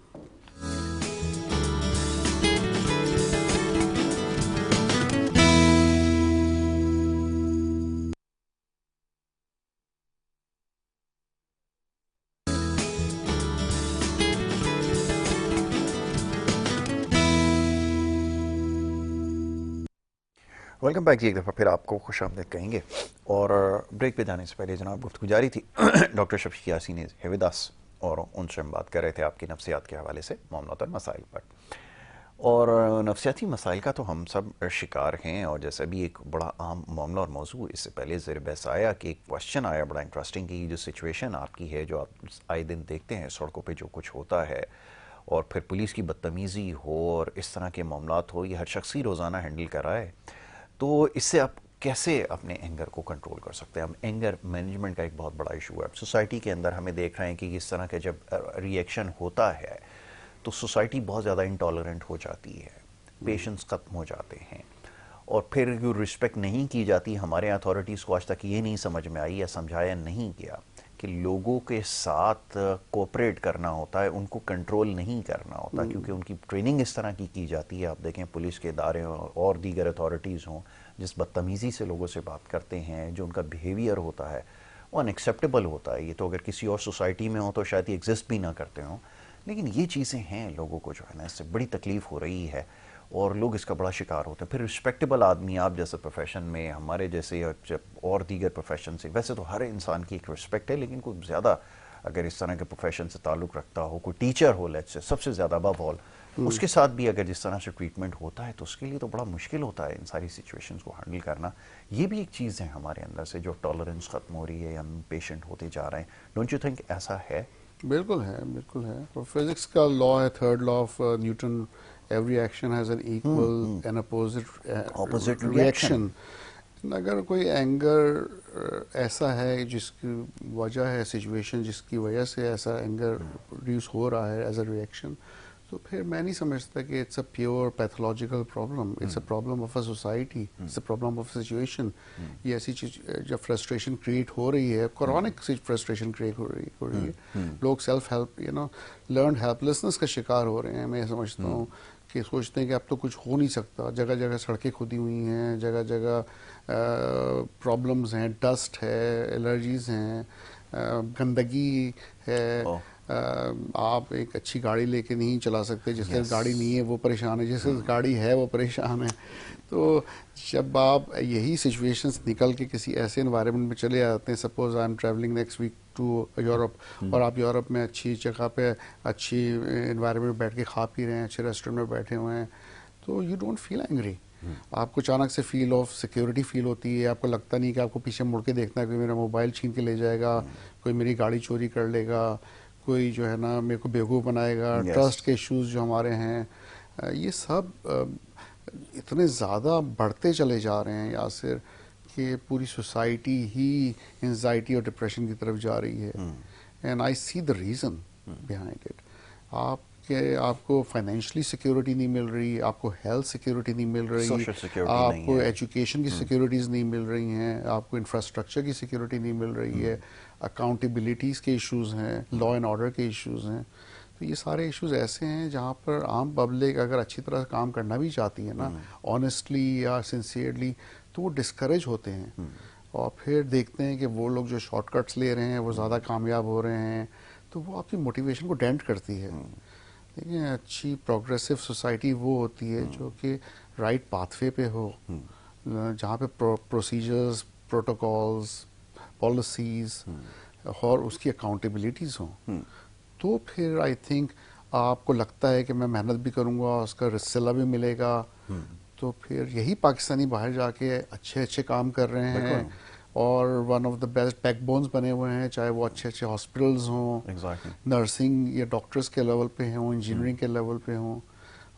वेलकम बैक जी, एक दफ़ा फिर आपको खुश आमदीद कहेंगे। और ब्रेक पे जाने से पहले जनाब गुफ्तगू जारी थी डॉक्टर शफीक यासीन हेविदास, और उनसे हम बात कर रहे थे आपकी नफ्सियात के हवाले से मामलात और मसाइल पर। और नफ्सियाती मसाइल का तो हम सब शिकार हैं, और जैसे भी एक बड़ा आम मामला और मौजू इससे पहले ज़ेर बहस आया कि एक क्वेश्चन आया बड़ा इंटरेस्टिंग कि जो सिचुएशन आपकी है जो आप आए दिन देखते हैं सड़कों पे जो कुछ होता है और फिर पुलिस की बदतमीज़ी हो और इस तरह के मामलात हो, ये हर शख्स ही रोज़ाना हैंडल कर रहा है। तो इससे आप कैसे अपने एंगर को कंट्रोल कर सकते हैं? हम एंगर मैनेजमेंट का एक बहुत बड़ा इशू है सोसाइटी के अंदर। हमें देख रहे हैं कि इस तरह के जब रिएक्शन होता है तो सोसाइटी बहुत ज़्यादा इंटॉलरेंट हो जाती है, पेशेंस ख़त्म हो जाते हैं, और फिर जो रिस्पेक्ट नहीं की जाती। हमारे अथॉरिटीज़ को आज तक ये नहीं समझ में आई या समझाया नहीं गया कि लोगों के साथ कोऑपरेट करना होता है, उनको कंट्रोल नहीं करना होता, क्योंकि उनकी ट्रेनिंग इस तरह की जाती है। आप देखें पुलिस के इदारे और दीगर अथॉरिटीज़ हों, जिस बदतमीज़ी से लोगों से बात करते हैं, जो उनका बिहेवियर होता है वो अनएक्सेप्टेबल होता है। ये तो अगर किसी और सोसाइटी में हो तो शायद ये एग्जिस्ट भी ना करते हों, लेकिन ये चीज़ें हैं, लोगों को जो है ना इससे बड़ी तकलीफ़ हो रही है और लोग इसका बड़ा शिकार होते हैं। फिर रिस्पेक्टेबल आदमी, आप जैसे प्रोफेशन में, हमारे जैसे जब और दीगर प्रोफेशन से, वैसे तो हर इंसान की एक रिस्पेक्ट है, लेकिन कोई ज़्यादा अगर इस तरह के प्रोफेशन से ताल्लुक़ रखता हो, कोई टीचर हो लेट्स से, सबसे ज़्यादा अबव ऑल, उसके साथ भी अगर जिस तरह से ट्रीटमेंट होता है तो उसके लिए तो बड़ा मुश्किल होता है इन सारी सिचुएशंस को हैंडल करना। ये भी एक चीज़ है हमारे अंदर से जो टॉलरेंस ख़त्म हो रही है या हम पेशेंट होते जा रहे हैं। डोंट यू थिंक ऐसा है? बिल्कुल है, बिल्कुल है। और फिजिक्स का लॉ है, third law of Newton, every action has an equal and opposite opposite reaction. Reaction. अगर कोई एंगर ऐसा है जिसकी वजह है सिचुएशन, जिसकी वजह से ऐसा एंगर प्रोड्यूस हो रहा है एज अ रिएक्शन, तो फिर मैं नहीं समझता कि it's a pure pathological problem. It's a problem of a society, it's a problem of situation. ये ऐसी चीज जब फ्रस्ट्रेशन क्रिएट हो रही है, क्रॉनिक फ्रस्ट्रेशन क्रिएट हो रही है, लोग सेल्फ हेल्प लर्न हेल्पलेसनेस का शिकार हो रहे हैं। मैं समझता हूँ कि सोचते हैं कि अब तो कुछ हो नहीं सकता। जगह जगह सड़कें खुदी हुई हैं, जगह जगह प्रॉब्लम्स हैं, डस्ट है, एलर्जीज़ हैं, गंदगी है। आप एक अच्छी गाड़ी लेके नहीं चला सकते, जिसके यस। गाड़ी नहीं है वो परेशान है, जिसके गाड़ी है वो परेशान है। तो जब आप यही सिचुएशंस निकल के किसी ऐसे इन्वायरमेंट में चले आते हैं, suppose I am travelling next week to Europe, और आप यूरोप में अच्छी जगह पे अच्छी इन्वायरमेंट में बैठ के खा पी रहे हैं, अच्छे रेस्टोरेंट में बैठे हुए हैं, तो यू डोंट फील एंग्री। आपको अचानक से फील ऑफ सिक्योरिटी फील होती है। आपको लगता नहीं कि आपको पीछे मुड़ के देखना है, कोई मेरा मोबाइल छीन के ले जाएगा, कोई मेरी गाड़ी चोरी कर लेगा, कोई जो है ना मेरे को बेवकूफ़ बनाएगा। ट्रस्ट के इश्यूज जो हमारे हैं, ये सब इतने ज़्यादा बढ़ते चले जा रहे हैं यासिर, कि पूरी सोसाइटी ही एंजाइटी और डिप्रेशन की तरफ जा रही है। And I see the reason behind it. आपको फाइनेंशियली सिक्योरिटी नहीं मिल रही, आपको हेल्थ सिक्योरिटी नहीं मिल रही, सोशल सिक्योरिटी नहीं आपको है। एजुकेशन की सिक्योरिटीज़ नहीं मिल रही हैं, आपको इंफ्रास्ट्रक्चर की सिक्योरिटी नहीं मिल रही है, अकाउंटेबिलिटीज़ के इश्यूज़ हैं, लॉ एंड ऑर्डर के इश्यूज़ हैं। तो ये सारे इश्यूज ऐसे हैं जहाँ पर आम पब्लिक अगर अच्छी तरह काम करना भी चाहती है ना, ऑनेस्टली या सिंसियरली, तो वो डिस्करेज होते हैं और फिर देखते हैं कि वो लोग जो शॉर्टकट्स ले रहे हैं वो ज़्यादा कामयाब हो रहे हैं, तो वो आपकी मोटिवेशन को डेंट करती है। देखिए, अच्छी प्रोग्रेसिव सोसाइटी वो होती है जो कि राइट पाथवे पे हो, जहाँ पे प्रोसीजर्स, प्रोटोकॉल्स, पॉलिसीज और उसकी अकाउंटेबिलिटीज हों। तो फिर आई थिंक आपको लगता है कि मैं मेहनत भी करूँगा, उसका रिस्ला भी मिलेगा, तो फिर यही पाकिस्तानी बाहर जाके अच्छे अच्छे काम कर रहे हैं और one of the best backbones बने हुए हैं, चाहे वो अच्छे अच्छे हॉस्पिटल्स हों, नर्सिंग या डॉक्टर्स के लेवल पे हों, इंजीनियरिंग के लेवल पे हों,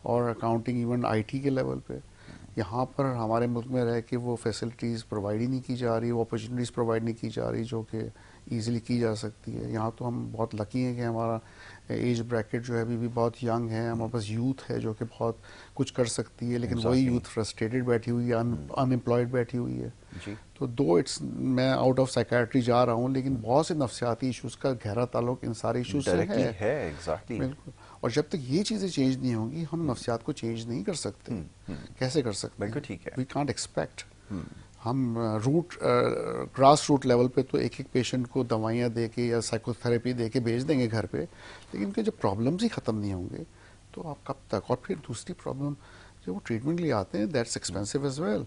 और अकाउंटिंग इवन आईटी के लेवल पे। यहाँ पर हमारे मुल्क में रह के वो फैसिलिटीज़ प्रोवाइड ही नहीं की जा रही, वो अपॉर्चुनिटीज़ प्रोवाइड नहीं की जा रही जो कि ईज़िली की जा सकती है। यहाँ तो हम बहुत लकी हैं कि हमारा एज ब्रैकेट जो है अभी भी बहुत यंग है, हमारे पास यूथ है जो कि बहुत कुछ कर सकती है, लेकिन वही यूथ फ्रस्ट्रेटेड बैठी हुई है, अनएम्प्लॉयड बैठी हुई है। तो दो इट्स, मैं आउट ऑफ साइकेट्री जा रहा हूँ, लेकिन बहुत से नफ्सियाती इश्यूज़ का गहरा ताल्लुक इन सारे इश्यूज से है। बिल्कुल। और जब तक ये चीज़ें चेंज नहीं होंगी, हम नफ्सियात को चेंज नहीं कर सकते। कैसे कर सकते हैं? ठीक है। We can't expect. हम ग्रास रूट लेवल पे तो एक एक पेशेंट को दवाइयाँ दे के या साइकोथेरेपी दे के भेज देंगे घर पे, लेकिन उनके जब प्रॉब्लम्स ही ख़त्म नहीं होंगे तो आप कब तक? और फिर दूसरी प्रॉब्लम, जब वो ट्रीटमेंट के लिए आते हैं, दैट्स एक्सपेंसिव एज वेल,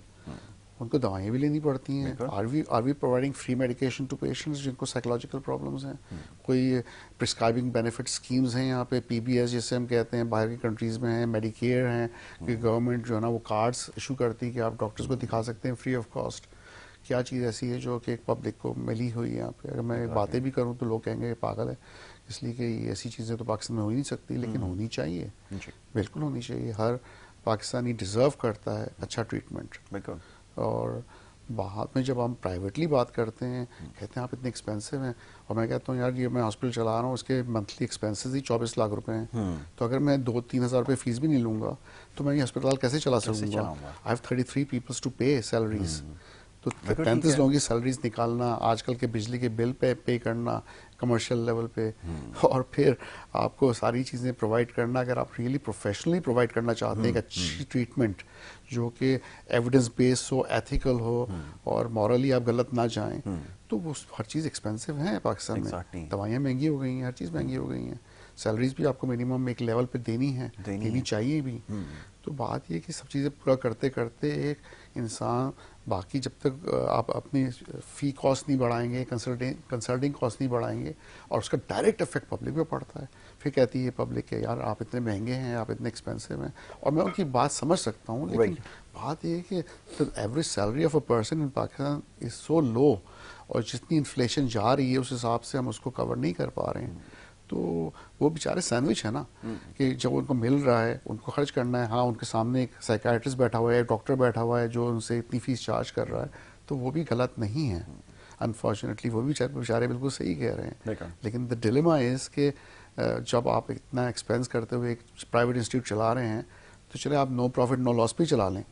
उनको दवाइयाँ भी लेनी पड़ती हैं। Are we providing free medication to patients जिनको साइकोलॉजिकल प्रॉब्लम्स हैं? कोई प्रिस्क्राइबिंग बेनिफिट स्कीम्स हैं यहाँ पे, पीबीएस जिसे हम कहते हैं, बाहर की कंट्रीज़ में हैं, मेडिकेयर हैं कि गवर्नमेंट जो है ना वो कार्ड्स इशू करती है कि आप डॉक्टर्स को दिखा सकते हैं फ्री ऑफ कॉस्ट। क्या चीज़ ऐसी है जो कि पब्लिक को मिली हुई है यहाँ पे? अगर मैं बातें भी करूँ तो लोग कहेंगे पागल है, इसलिए कि ऐसी चीज़ें तो पाकिस्तान में हो ही नहीं सकती, लेकिन होनी चाहिए, बिल्कुल होनी चाहिए। हर पाकिस्तानी डिज़र्व करता है अच्छा ट्रीटमेंट। और बाद में जब हम प्राइवेटली बात करते हैं, कहते हैं आप इतने एक्सपेंसिव हैं, और मैं कहता हूँ यार ये मैं हॉस्पिटल चला रहा हूँ, उसके मंथली एक्सपेंसेस ही 24 लाख रुपए हैं, तो अगर मैं 2-3 हज़ार रुपये फीस भी नहीं लूँगा तो मैं ये अस्पताल कैसे चला सकूँगा? आई हैव 33 पीपल्स टू पे सैलरीज, तो 35 लोगों की सैलरीज निकालना, आजकल के बिजली के बिल पे करना कमर्शियल लेवल पे, और फिर आपको सारी चीज़ें प्रोवाइड करना। अगर आप रियली प्रोफेशनली प्रोवाइड करना चाहते हैं एक अच्छी ट्रीटमेंट जो कि एविडेंस बेस्ड हो, एथिकल हो और मॉरली आप गलत ना जाएं, तो वो हर चीज़ एक्सपेंसिव है पाकिस्तान में। दवाइयाँ महंगी हो गई हैं, हर चीज़ महंगी हो गई हैं, सैलरीज भी आपको मिनिमम एक लेवल पे देनी चाहिए भी। तो बात ये कि सब चीज़ें पूरा करते करते एक इंसान, बाकी जब तक आप अपनी फ़ी कॉस्ट नहीं बढ़ाएंगे, कंसल्टिंग कॉस्ट नहीं बढ़ाएंगे, और उसका डायरेक्ट इफेक्ट पब्लिक पे पड़ता है। फिर कहती है पब्लिक के यार आप इतने महंगे हैं, आप इतने एक्सपेंसिव हैं, और मैं उनकी बात समझ सकता हूँ, लेकिन बात ये है कि the average salary of a person in Pakistan is so low, और जितनी इन्फ्लेशन जा रही है उस हिसाब से हम उसको कवर नहीं कर पा रहे हैं। तो वो बेचारे सैंडविच है ना, कि जब उनको मिल रहा है उनको खर्च करना है। हाँ, उनके सामने एक साइकाइट्रिस्ट बैठा हुआ है, एक डॉक्टर बैठा हुआ है जो उनसे इतनी फीस चार्ज कर रहा है, तो वो भी गलत नहीं है। अनफॉर्चुनेटली वो भी बेचारे बिल्कुल सही कह रहे हैं, लेकिन द डिलेमा इज़ कि जब आप इतना एक्सपेंस करते हुए एक प्राइवेट इंस्टीट्यूट चला रहे हैं, तो चले आप नो प्रॉफिट नो लॉस पे चला लें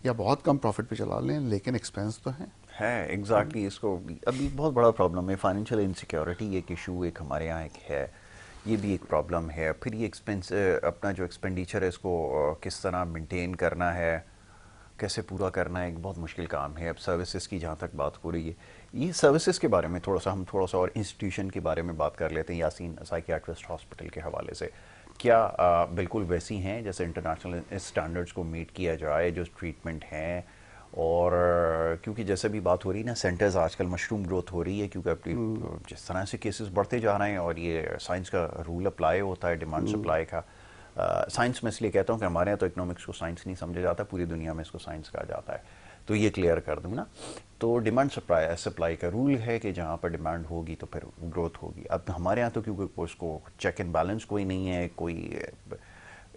या बहुत कम प्रॉफिट पे चला लें, लेकिन एक्सपेंस तो है। एग्जैक्टली। इसको अभी बहुत बड़ा प्रॉब्लम है, फाइनेंशियल इनसिक्योरिटी एक इशू एक हमारे यहाँ एक है, ये भी एक प्रॉब्लम है। फिर ये एक्सपेंस, अपना जो एक्सपेंडिचर है इसको किस तरह मेंटेन करना है, कैसे पूरा करना है, एक बहुत मुश्किल काम है। अब सर्विसेज की जहाँ तक बात हो रही है, ये सर्विसेज के बारे में थोड़ा सा और इंस्टीट्यूशन के बारे में बात कर लेते हैं। यासीन साइकियाट्रिस्ट हॉस्पिटल के हवाले से क्या बिल्कुल वैसी हैं जैसे इंटरनेशनल स्टैंडर्ड्स को मीट किया जाए जो ट्रीटमेंट हैं? और क्योंकि जैसे भी बात हो रही है ना, सेंटर्स आजकल मशरूम ग्रोथ हो रही है, क्योंकि अपनी जिस तरह से केसेस बढ़ते जा रहे हैं, और ये साइंस का रूल अप्लाई होता है डिमांड सप्लाई का। साइंस में इसलिए कहता हूँ कि हमारे यहाँ तो इकोनॉमिक्स को साइंस नहीं समझा जाता, पूरी दुनिया में इसको साइंस कहा जाता है, तो ये क्लियर कर दूँ ना। तो डिमांड सप्लाई का रूल है कि जहाँ पर डिमांड होगी तो फिर ग्रोथ होगी। अब हमारे यहाँ तो क्योंकि उसको चेक एंड बैलेंस कोई नहीं है, कोई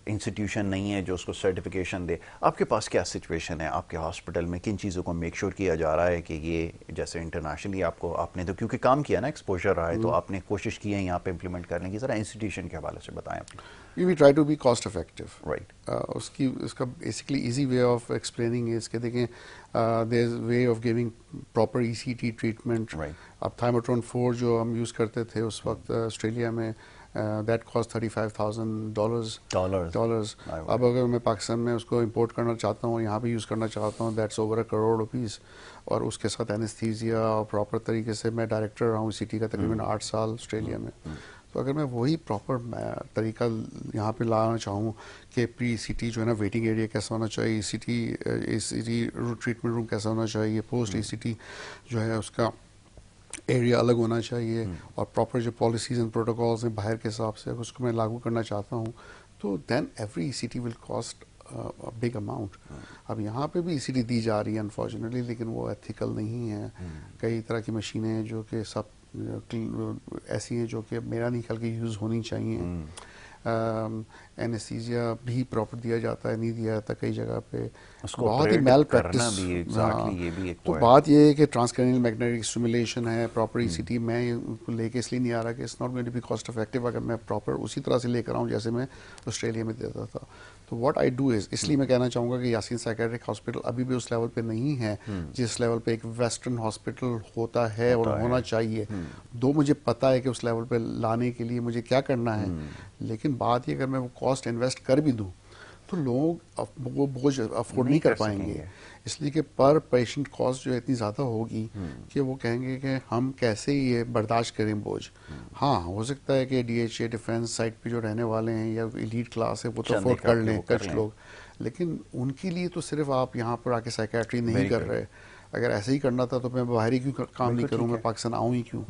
इंस्टीट्यूशन नहीं है जो उसको सर्टिफिकेशन दे। आपके पास क्या सिचुएशन है आपके हॉस्पिटल में? किन चीज़ों को मेक श्योर किया जा रहा है कि ये जैसे इंटरनेशनली आपने तो क्योंकि काम किया ना, एक्सपोजर रहा है, तो आपने कोशिश की है यहाँ पे इम्प्लीमेंट करने की, ज़रा इंस्टीट्यूशन के हवाले से बताएं अपनी। We try to be cost effective, right. उसका basically easy way of explaining is के देखें, there is way of giving proper ECT treatment. अब थाइमोट्रोन 4 जो हम यूज़ करते थे उस वक्त ऑस्ट्रेलिया में, दैट कॉस्ट $35,000 डॉलर्स। अब अगर मैं पाकिस्तान में उसको इंपोर्ट करना चाहता हूँ, यहाँ पे यूज़ करना चाहता हूँ, दैट्स ओवर $1 करोड़ रुपीज़। और उसके साथ एनेस्थीसिया और प्रॉपर तरीके से, मैं डायरेक्टर रहा हूँ सिटी का तकरीबन 8 साल ऑस्ट्रेलिया में। तो अगर मैं वही प्रॉपर तरीका यहाँ पे लाना चाहूँ कि प्री ईसीटी जो है ना वेटिंग एरिया कैसा होना चाहिए, ईसीटी ट्रीटमेंट रूम कैसा होना चाहिए, पोस्ट ईसीटी जो है उसका एरिया अलग होना चाहिए, और प्रॉपर जो पॉलिसीज़ एंड प्रोटोकॉल्स हैं बाहर के हिसाब से, अगर उसको मैं लागू करना चाहता हूँ, तो then every ECT will cost big amount. अब यहाँ पे भी ईसीटी दी जा रही है अनफॉर्चुनेटली, लेकिन वो एथिकल नहीं है। कई तरह की मशीनें हैं जो कि सब ऐसी हैं जो कि मेरा नहीं ख्याल कि यूज़ होनी चाहिए। एनेस्थीसिया भी प्रॉपर दिया जाता है, नहीं दिया जाता कई जगह पे, बहुत ही मैल प्रैक्टिस। ये भी एक तो बात ये है कि ट्रांसक्रैनियल मैग्नेटिक स्टिमुलेशन है, प्रॉपर ईसीटी मैं उनको लेके इसलिए नहीं आ रहा कि it's not going to be cost effective अगर मैं प्रॉपर उसी तरह से लेकर आऊँ जैसे मैं ऑस्ट्रेलिया में देता था। तो व्हाट आई डू इज़, इसलिए मैं कहना चाहूँगा कि यासीन साइकियाट्रिक हॉस्पिटल अभी भी उस लेवल पे नहीं है जिस लेवल पे एक वेस्टर्न हॉस्पिटल होता है और होना चाहिए। दो मुझे पता है कि उस लेवल पे लाने के लिए मुझे क्या करना है, लेकिन बात ये अगर मैं वो कॉस्ट इन्वेस्ट कर भी दूँ तो लोग वो बोझ अफोर्ड नहीं कर पाएंगे, इसलिए कि पर पेशेंट कॉस्ट जो है इतनी ज़्यादा होगी कि वो कहेंगे कि हम कैसे ये बर्दाश्त करें बोझ। हाँ, हो सकता है कि डीएचए डिफेंस साइड पे जो रहने वाले हैं या एलीट क्लास है वो तो अफोर्ड कर लें कुछ लोग, लेकिन उनके लिए तो सिर्फ आप यहाँ पर आके साइकियाट्री नहीं कर रहे। अगर ऐसे ही करना था तो मैं बाहर ही क्यों काम नहीं करूँ, मैं पाकिस्तान आऊँ ही क्यों।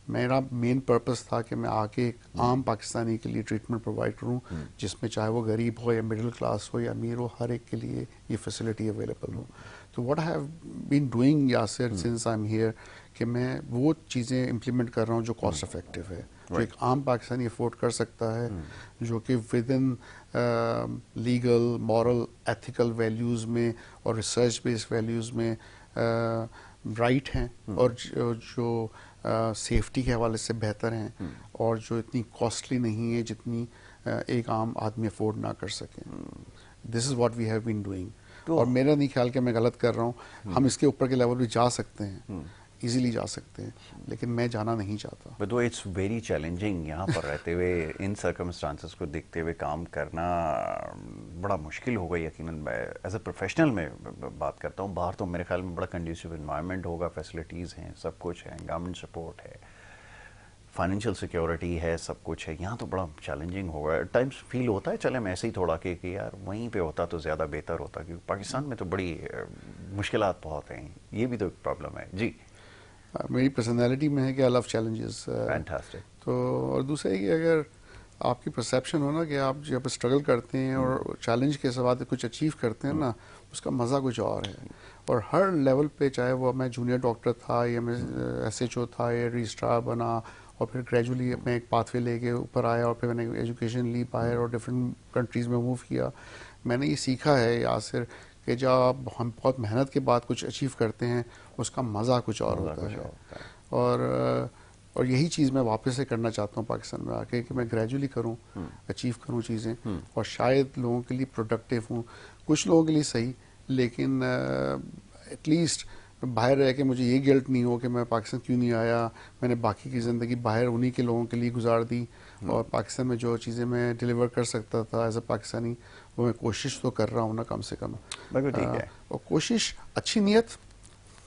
मेरा मेन पर्पस था कि मैं आके एक आम पाकिस्तानी के लिए ट्रीटमेंट प्रोवाइड करूं, जिसमें चाहे वो गरीब हो या मिडिल क्लास हो या अमीर हो, हर एक के लिए ये फैसिलिटी अवेलेबल हो। तो what I have been doing Yasir since I am here, कि मैं वो चीज़ें इम्प्लीमेंट कर रहा हूँ जो कॉस्ट इफेक्टिव है, जो एक आम पाकिस्तानी अफोर्ड कर सकता है, जो कि with in legal, moral, ethical values में और रिसर्च बेस्ड वैल्यूज़ में राइट हैं, और जो सेफ्टी के हवाले से बेहतर हैं, और जो इतनी कॉस्टली नहीं है जितनी एक आम आदमी अफोर्ड ना कर सके। This is what we have been doing. और मेरा नहीं ख्याल कि मैं गलत कर रहा हूँ, हम इसके ऊपर के लेवल भी जा सकते हैं, इजीली जा सकते हैं, लेकिन मैं जाना नहीं चाहता। बट वो इट्स वेरी चैलेंजिंग यहाँ पर रहते हुए इन सर्कमस्टांसेस को देखते हुए काम करना बड़ा मुश्किल होगा यकीनन। मैं एज अ प्रोफेशनल में बात करता हूँ, बाहर तो मेरे ख्याल में बड़ा कंड्यूसिव इन्वायरमेंट होगा, फैसिलिटीज़ हैं, सब कुछ है, गवर्नमेंट सपोर्ट है, फाइनेंशियल सिक्योरिटी है, सब कुछ है। यहाँ तो बड़ा चैलेंजिंग होगा। टाइम्स फील होता है चले मैं ऐसे ही थोड़ा कि यार वहीं पे होता तो ज़्यादा बेहतर होता, क्योंकि पाकिस्तान में तो बड़ी मुश्किलात बहुत हैं, ये भी तो एक प्रॉब्लम है। जी, मेरी पर्सनैलिटी में है कि आई लव चैलेंजेस। फैंटास्टिक। तो और दूसरा है कि अगर आपकी परसेप्शन हो ना कि आप जब स्ट्रगल करते हैं और चैलेंज के साथ कुछ अचीव करते हैं ना, उसका मज़ा कुछ और है। और हर लेवल पे, चाहे वो मैं जूनियर डॉक्टर था या मैं एसएचओ था या रजिस्ट्रार बना, और फिर ग्रेजुअली मैं एक पाथवे लेके ऊपर आया, और फिर मैंने एजुकेशन ली बाहर और डिफरेंट कंट्रीज़ में मूव किया। मैंने ये सीखा है यासिर कि जब हम बहुत मेहनत के बाद कुछ अचीव करते हैं उसका मज़ा कुछ और होता है। और यही चीज़ मैं वापस से करना चाहता हूँ पाकिस्तान में आके, कि मैं ग्रेजुअली करूँ, अचीव करूँ चीज़ें, और शायद लोगों के लिए प्रोडक्टिव हूँ, कुछ लोगों के लिए सही, लेकिन एटलीस्ट बाहर रह के मुझे ये गिल्ट नहीं हो कि मैं पाकिस्तान क्यों नहीं आया, मैंने बाकी की ज़िंदगी बाहर उन्हीं के लोगों के लिए गुजार दी, और पाकिस्तान में जो चीज़ें मैं डिलीवर कर सकता था एज अ पाकिस्तानी, वो मैं कोशिश तो कर रहा हूँ ना, कम से कम। बिल्कुल ठीक है। और कोशिश, अच्छी नीयत,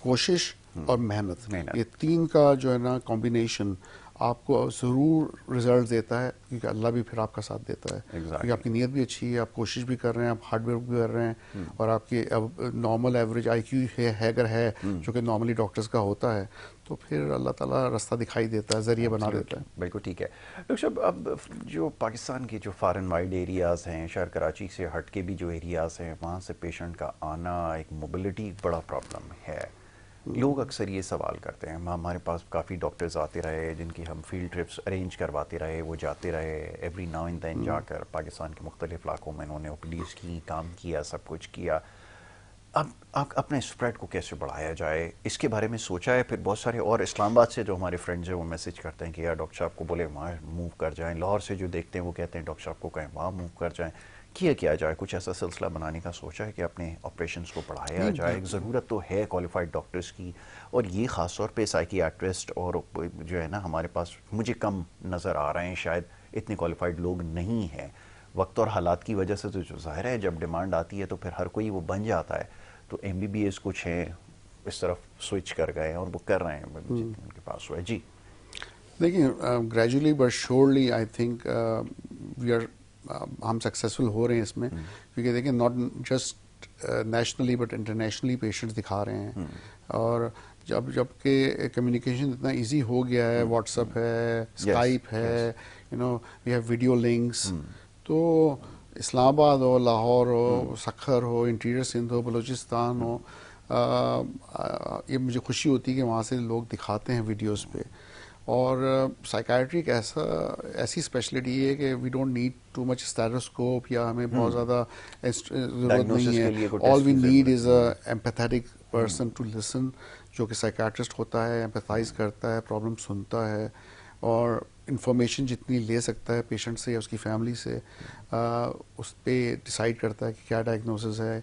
कोशिश और मेहनत, ये तीन का जो है ना कॉम्बिनेशन आपको ज़रूर रिजल्ट देता है, क्योंकि अल्लाह भी फिर आपका साथ देता है। क्योंकि आपकी नीयत भी अच्छी है, आप कोशिश भी कर रहे हैं, आप हार्डवर्क भी कर रहे हैं, और आपकी अब नॉर्मल एवरेज आईक्यू है अगर है, जो कि नॉर्मली डॉक्टर्स का होता है, तो फिर अल्लाह ताला रास्ता दिखाई देता है, ज़रिए बना देता है। बिल्कुल ठीक है। डॉक्टर साहब, अब जो पाकिस्तान के जो फार एंड वाइड एरियाज़ हैं, शहर कराची से हट के भी जो एरियाज़ हैं, वहाँ से पेशेंट का आना, एक मोबिलिटी बड़ा प्रॉब्लम है। लोग अक्सर ये सवाल करते हैं, हमारे पास काफ़ी डॉक्टर्स आते रहे जिनकी हम फील्ड ट्रिप्स अरेंज करवाते रहे, वो जाते रहे एवरी नाउ एंड देन, जाकर पाकिस्तान के मुख्तलिफ इलाकों में उन्होंने ओपीडीज़ की, काम किया, सब कुछ किया। अब अपने स्प्रेड को कैसे बढ़ाया जाए, इसके बारे में सोचा है? फिर बहुत सारे और इस्लामाबाद से जो हमारे फ्रेंड्स हैं वो मैसेज करते हैं कि यार डॉक्टर साहब को बोले वहाँ मूव कर जाएं, लाहौर से जो देखते हैं वो कहते हैं डॉक्टर साहब को कहें वहाँ मूव कर जाएं। किया जाए, कुछ ऐसा सिलसिला बनाने का सोचा है कि अपने ऑपरेशंस को बढ़ाया जाए? एक ज़रूरत तो है क्वालिफाइड डॉक्टर्स की, और ये ख़ास तौर पे साइकियाट्रिस्ट और जो है ना हमारे पास मुझे कम नज़र आ रहे हैं, शायद इतने क्वालिफाइड लोग नहीं हैं। वक्त और हालात की वजह से तो जो ज़ाहिर है जब डिमांड आती है तो फिर हर कोई वो बन जाता है। तो MBBS कुछ हैं इस तरफ स्विच कर गए हैं और वो कर रहे हैं जितने उनके पास हुआ है। जी। देखिए, gradually but surely I think we are हम सक्सेसफुल हो रहे हैं इसमें, क्योंकि देखिए not just nationally but internationally patients दिखा रहे हैं। और जब के कम्युनिकेशन इतना इजी हो गया है, व्हाट्सएप है, स्काइप है, you know we have video links, तो इस्लामाबाद हो, लाहौर हो, सखर हो, इंटीरियर सिंध हो, बलूचिस्तान हो, ये मुझे खुशी होती है कि वहाँ से लोग दिखाते हैं वीडियोस पे। और साइकाइट्री एक ऐसी स्पेशलिटी है कि we don't need too much stethoscope, या हमें बहुत ज़्यादा ज़रूरत नहीं डायग्नोसिस के है। लिए कोई ऑल टेस्ट वी की नीड ज़रूरत इज़ नहीं अ है। एम्पैथेटिक पर्सन टू लिसन, जो कि साइकाइट्रिस्ट होता है, एम्पैथाइज करता है, प्रॉब्लम सुनता है, और इंफॉर्मेशन जितनी ले सकता है पेशेंट से या उसकी फैमिली से, उस पर डिसाइड करता है कि क्या डायग्नोसिस है,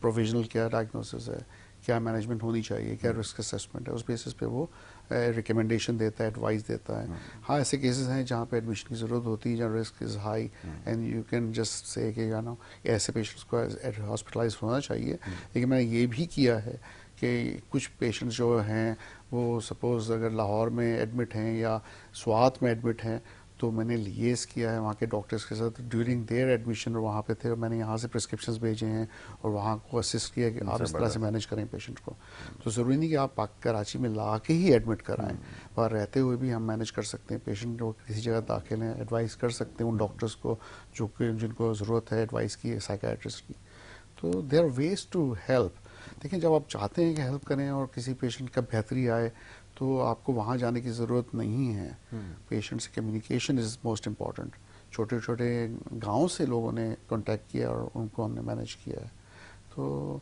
प्रोविजनल क्या डायग्नोसिस है, क्या मैनेजमेंट होनी चाहिए, क्या रिस्क असेसमेंट है, उस बेसिस पे वो रिकमेंडेशन देता है, एडवाइस देता है। हाँ, ऐसे केसेस हैं जहाँ पे एडमिशन की ज़रूरत होती है, जहाँ risk is high, and you can just say कि यू नो ऐसे पेशेंट्स को हॉस्पिटलाइज होना चाहिए। लेकिन मैंने ये भी किया है कि कुछ पेशेंट्स जो हैं वो सपोज़ अगर लाहौर में एडमिट हैं या स्वात में एडमिट हैं, तो मैंने लिएस किया है वहाँ के डॉक्टर्स के साथ ड्यूरिंग देयर एडमिशन, और वहाँ पे थे, और मैंने यहाँ से प्रिस्क्रिप्शंस भेजे हैं और वहाँ को असिस्ट किया कि आप इस तरह से मैनेज करें पेशेंट को। तो ज़रूरी नहीं कि आप कराची में ला के ही एडमिट कराएं, पर रहते हुए भी हम मैनेज कर सकते हैं। पेशेंट जो किसी जगह दाखिल हैं, एडवाइस कर सकते हैं उन डॉक्टर्स को जो कि जिनको ज़रूरत है एडवाइस की, साइकाइट्रिस्ट की। तो there are ways to help. देखिए, जब आप चाहते हैं कि हेल्प करें और किसी पेशेंट का बेहतरी आए, तो आपको वहाँ जाने की ज़रूरत नहीं है। पेशेंट से कम्युनिकेशन इज़ मोस्ट इम्पॉर्टेंट। छोटे छोटे गाँव से लोगों ने कांटेक्ट किया और उनको हमने मैनेज किया है। तो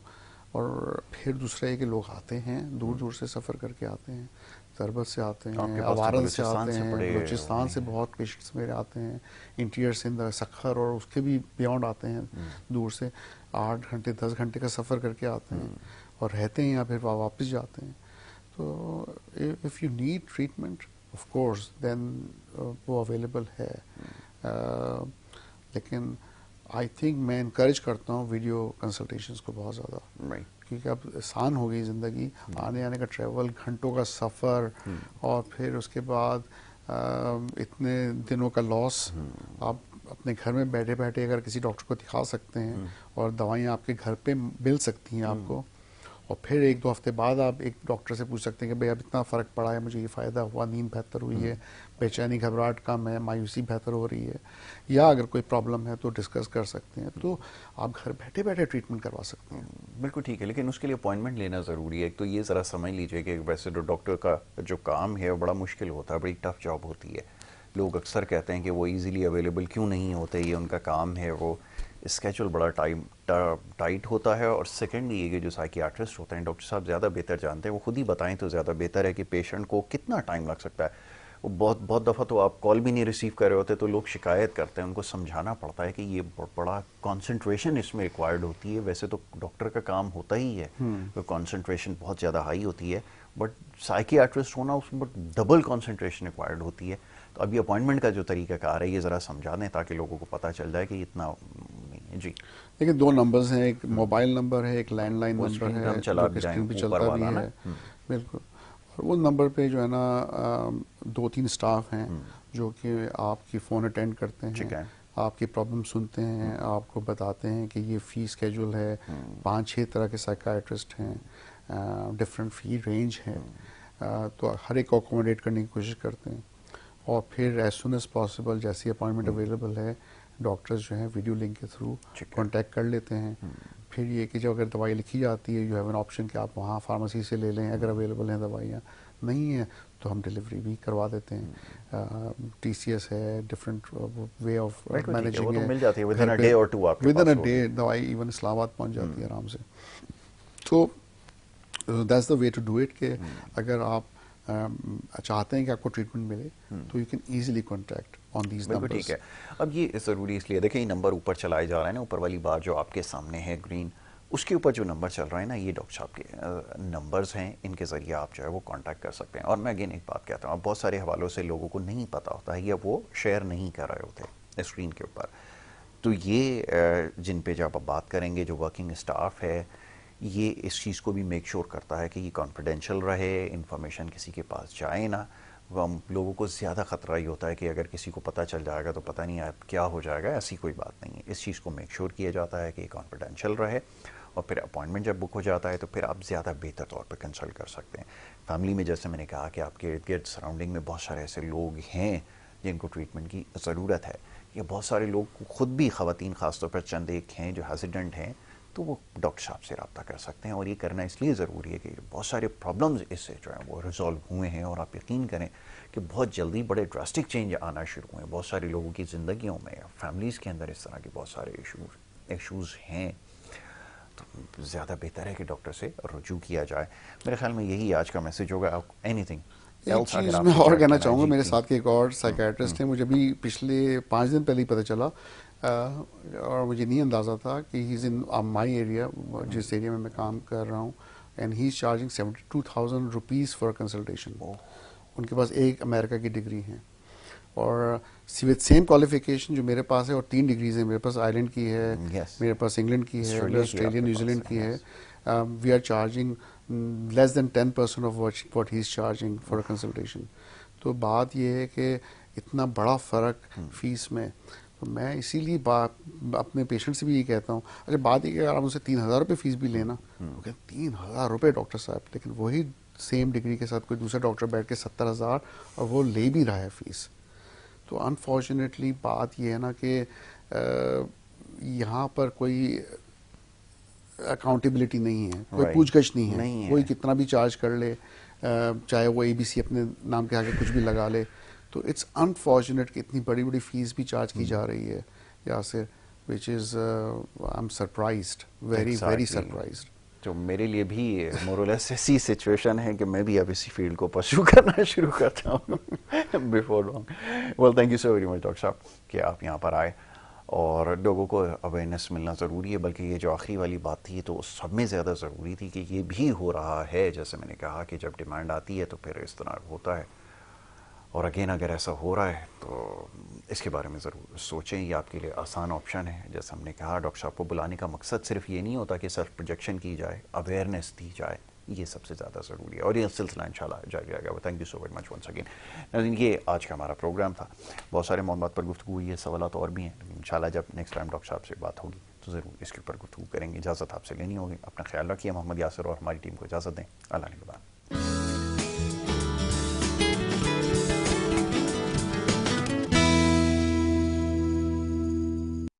और फिर दूसरा है कि लोग आते हैं, दूर दूर से सफ़र करके आते हैं, तरबत से आते आपके हैं, पास तो अवारन से बलूचिस्तान आते से हैं, बड़े बलूचिस्तान से बहुत पेशेंट्स मेरे आते हैं, इंटीरियर सिंध, सखर और उसके भी बियॉन्ड आते हैं, दूर से 8 घंटे 10 घंटे का सफ़र करके आते हैं और रहते हैं या फिर वापस जाते हैं। तो if you need treatment, of course then वो अवेलेबल है। लेकिन आई थिंक मैं इनकरेज करता हूँ वीडियो कंसल्टेशंस को बहुत ज़्यादा, राइट। क्योंकि अब आसान हो गई ज़िंदगी, आने आने का ट्रैवल, घंटों का सफ़र, और फिर उसके बाद इतने दिनों का लॉस। आप अपने घर में बैठे बैठे अगर किसी डॉक्टर को दिखा सकते हैं और दवाइयाँ आपके घर पे मिल सकती हैं आपको, और फिर 1-2 हफ्ते बाद आप एक डॉक्टर से पूछ सकते हैं कि भाई अब इतना फ़र्क पड़ा है, मुझे ये फ़ायदा हुआ, नींद बेहतर हुई है, बेचैनी घबराहट कम है, मायूसी बेहतर हो रही है, या अगर कोई प्रॉब्लम है तो डिस्कस कर सकते हैं। तो आप घर बैठे बैठे ट्रीटमेंट करवा सकते हैं। बिल्कुल ठीक है, लेकिन उसके लिए अपॉइंटमेंट लेना ज़रूरी है। एक तो ये ज़रा समझ लीजिए कि वैसे तो डॉक्टर का जो काम है वो बड़ा मुश्किल होता है, बड़ी टफ जॉब होती है। लोग अक्सर कहते हैं कि वो इजीली अवेलेबल क्यों नहीं होते, ये उनका काम है, वो स्केजूल बड़ा टाइट होता है। और सेकेंड ये कि जो साइकियाट्रिस्ट होते हैं, डॉक्टर साहब ज़्यादा बेहतर जानते हैं, वो खुद ही बताएं तो ज़्यादा बेहतर है कि पेशेंट को कितना टाइम लग सकता है। वो बहुत बहुत दफ़ा तो आप कॉल भी नहीं रिसीव कर रहे होते तो लोग शिकायत करते हैं, उनको समझाना पड़ता है कि ये बड़ा कंसंट्रेशन इसमें रिक्वायर्ड होती है। वैसे तो डॉक्टर का काम होता ही है, तो कंसंट्रेशन बहुत ज़्यादा हाई होती है, बट साइकियाट्रिस्ट होना उसमें डबल कंसंट्रेशन रिक्वायर्ड होती है। तो अभी अपॉइंटमेंट का जो तरीका कार है ये ज़रा समझा दें ताकि लोगों को पता चल जाए कि इतना नहीं है। जी। देखिए, 2 नंबर्स हैं, एक मोबाइल नंबर है, एक लैंडलाइन वो नंबर स्क्रीन पे है, हम चला जो भी कि स्क्रीन पे जाएंगे ऊपर चलता भी वाला ना। है। बिल्कुल। और वो नंबर पे जो है ना 2-3 स्टाफ हैं जो कि आपकी फ़ोन अटेंड करते ठीक हैं, है। आपकी प्रॉब्लम सुनते हैं, आपको बताते हैं कि ये फ़ी स्केजूल है, 5-6 तरह के साइकाइट्रिस्ट हैं, डिफरेंट फ़ी रेंज है, तो हर एक को अकोमोडेट करने की कोशिश करते हैं। और फिर एज सुन एज पॉसिबल जैसी अपॉइंटमेंट अवेलेबल है, डॉक्टर्स जो हैं वीडियो लिंक के थ्रू ठीक है। कांटेक्ट कर लेते हैं। फिर ये कि जब अगर दवाई लिखी जाती है, यू हैव एन ऑप्शन कि आप वहाँ फार्मेसी से ले लें अगर अवेलेबल हैं दवाइयाँ, नहीं है तो हम डिलीवरी भी करवा देते हैं। TCS है, डिफरेंट वे ऑफ बिल्कुल ठीक है, वो मैनेजिंग तो है, मिल जाती है विद इन घर अ पे डे और टू आपके विद इन पास अ होगी। डे दवाई इवन इस्लामाबाद पहुँच जाती है आराम से। तो that's the way to do it कि अगर आप चाहते हैं कि आपको ट्रीटमेंट मिले, तो you can easily contact on these बिल्कुल numbers. ठीक है। अब ये ज़रूरी इसलिए देखें, ये नंबर ऊपर चलाए जा रहा है ना, ऊपर वाली बार जो आपके सामने है ग्रीन, उसके ऊपर जो नंबर चल रहा है ना, ये डॉक्टर साहब के नंबर्स हैं, इनके ज़रिए आप जो है वो कांटेक्ट कर सकते हैं। और मैं अगेन एक बात कहता हूँ, अब बहुत सारे हवालों से लोगों को नहीं पता होता है या वो शेयर नहीं कर रहे होते स्क्रीन के ऊपर। तो ये जिन पे जब आप बात करेंगे, जो वर्किंग स्टाफ है, ये इस चीज़ को भी मेक श्योर करता है कि ये कॉन्फिडेंशियल रहे, इंफॉर्मेशन किसी के पास जाए ना। हम लोगों को ज़्यादा ख़तरा ही होता है कि अगर किसी को पता चल जाएगा तो पता नहीं क्या हो जाएगा, ऐसी कोई बात नहीं है। इस चीज़ को मेक श्योर किया जाता है कि कॉन्फिडेंशियल रहे, और फिर अपॉइंटमेंट जब बुक हो जाता है तो फिर आप ज़्यादा बेहतर तौर पर कंसल्ट कर सकते हैं। फैमिली में जैसे मैंने कहा कि आपके इर्द गिर्द सराउंडिंग में बहुत सारे ऐसे लोग हैं जिनको ट्रीटमेंट की ज़रूरत है, या बहुत सारे लोग खुद भी, ख़वातीन ख़ासतौर पर चंद एक हैं जो हेजिडेंट हैं, तो वो डॉक्टर साहब से रब्ता कर सकते हैं। और ये करना इसलिए ज़रूरी है कि बहुत सारे प्रॉब्लम्स इससे जो है वो रिजॉल्व हुए हैं, और आप यकीन करें कि बहुत जल्दी बड़े ड्रास्टिक चेंज आना शुरू हुए हैं बहुत सारे लोगों की ज़िंदगियों में, फैमिलीज़ के अंदर इस तरह के बहुत सारे इशूज़ हैं। तो ज़्यादा बेहतर है कि डॉक्टर से रुजू किया जाए। मेरे ख्याल में यही आज का मैसेज होगा। एनिथिंग एक एल्स अगर चीज़ आप मैं कुछ और ऐड कहना करना है? चाहूँगा, जी मेरे जी। साथ के एक और साइकेट्रिस्ट हैं, मुझे भी पिछले 5 दिन पहले ही पता चला, और मुझे नहीं अंदाज़ा था कि he is in my area, जिस एरिया में मैं काम कर रहा हूँ, and he is charging 72,000 rupees for consultation. उनके पास एक अमेरिका की डिग्री है, और विद सेम क्वालिफिकेशन जो मेरे पास है, और 3 डिग्रीज हैं मेरे पास, आयरलैंड की है, Yes. मेरे पास इंग्लैंड की है, ऑस्ट्रेलिया की ऑस्ट्रेलिया आपके न्यूजीलैंड पास की है, है। yes. We are charging less than 10% of what he is charging for a consultation. तो बात यह है कि इतना बड़ा फ़र्क फीस में, तो मैं इसीलिए अपने पेशेंट से भी ये कहता हूँ, अच्छा बात ये कि अगर आप उनसे 3,000 रुपये फ़ीस भी लेना, तो कहते 3,000 रुपये डॉक्टर साहब, लेकिन वही सेम डिग्री के साथ कोई दूसरा डॉक्टर बैठ के 70,000 और वो ले भी रहा है फ़ीस। तो अनफॉर्चुनेटली बात यह है ना कि यहाँ पर कोई अकाउंटेबिलिटी नहीं है, कोई Right. पूछगछ नहीं है, नहीं कोई है। कितना भी चार्ज कर ले, चाहे वो एबीसी अपने नाम के आगे कुछ भी लगा ले। तो इट्स अनफॉर्चुनेट कि इतनी बड़ी बड़ी फीस भी चार्ज की जा रही है Yasir, which is I am surprised, very very Exactly. Surprised. तो मेरे लिए भी मोरलेस ऐसी सिचुएशन है कि मैं भी अब इसी फील्ड को परस्यू करना शुरू करता हूँ before long. Well, thank you so very much doctor साहब कि आप यहाँ पर आए, और लोगों को अवेयरनेस मिलना ज़रूरी है। बल्कि ये जो आखिरी वाली बात थी तो सब में ज़्यादा ज़रूरी थी कि ये भी हो रहा है, जैसे मैंने कहा कि जब डिमांड आती है तो फिर इस तरह होता है। और अगेन अगर ऐसा हो रहा है तो इसके बारे में ज़रूर सोचें, ये आपके लिए आसान ऑप्शन है। जैसे हमने कहा, डॉक्टर साहब को बुलाने का मकसद सिर्फ ये नहीं होता कि सेल्फ प्रोजेक्शन की जाए, अवेयरनेस दी जाए, ये सबसे ज़्यादा ज़रूरी है। और ये सिलसिला इंशाल्लाह जारी रहेगा। Thank you so very much once again. नाज़रीन, ये आज का हमारा प्रोग्राम था। बहुत सारे मौज़ूआत पर गुफ्तगू हुई है, सवालात और भी हैं, लेकिन इंशाल्लाह जब नेक्स्ट टाइम डॉक्टर साहब से बात होगी तो ज़रूर इसके ऊपर गुफ्तगू करेंगे। इजाज़त आपसे लेनी होगी। अपना ख्याल रखिए। मोहम्मद यासिर और हमारी टीम को इजाज़त दें। अल्लाह ने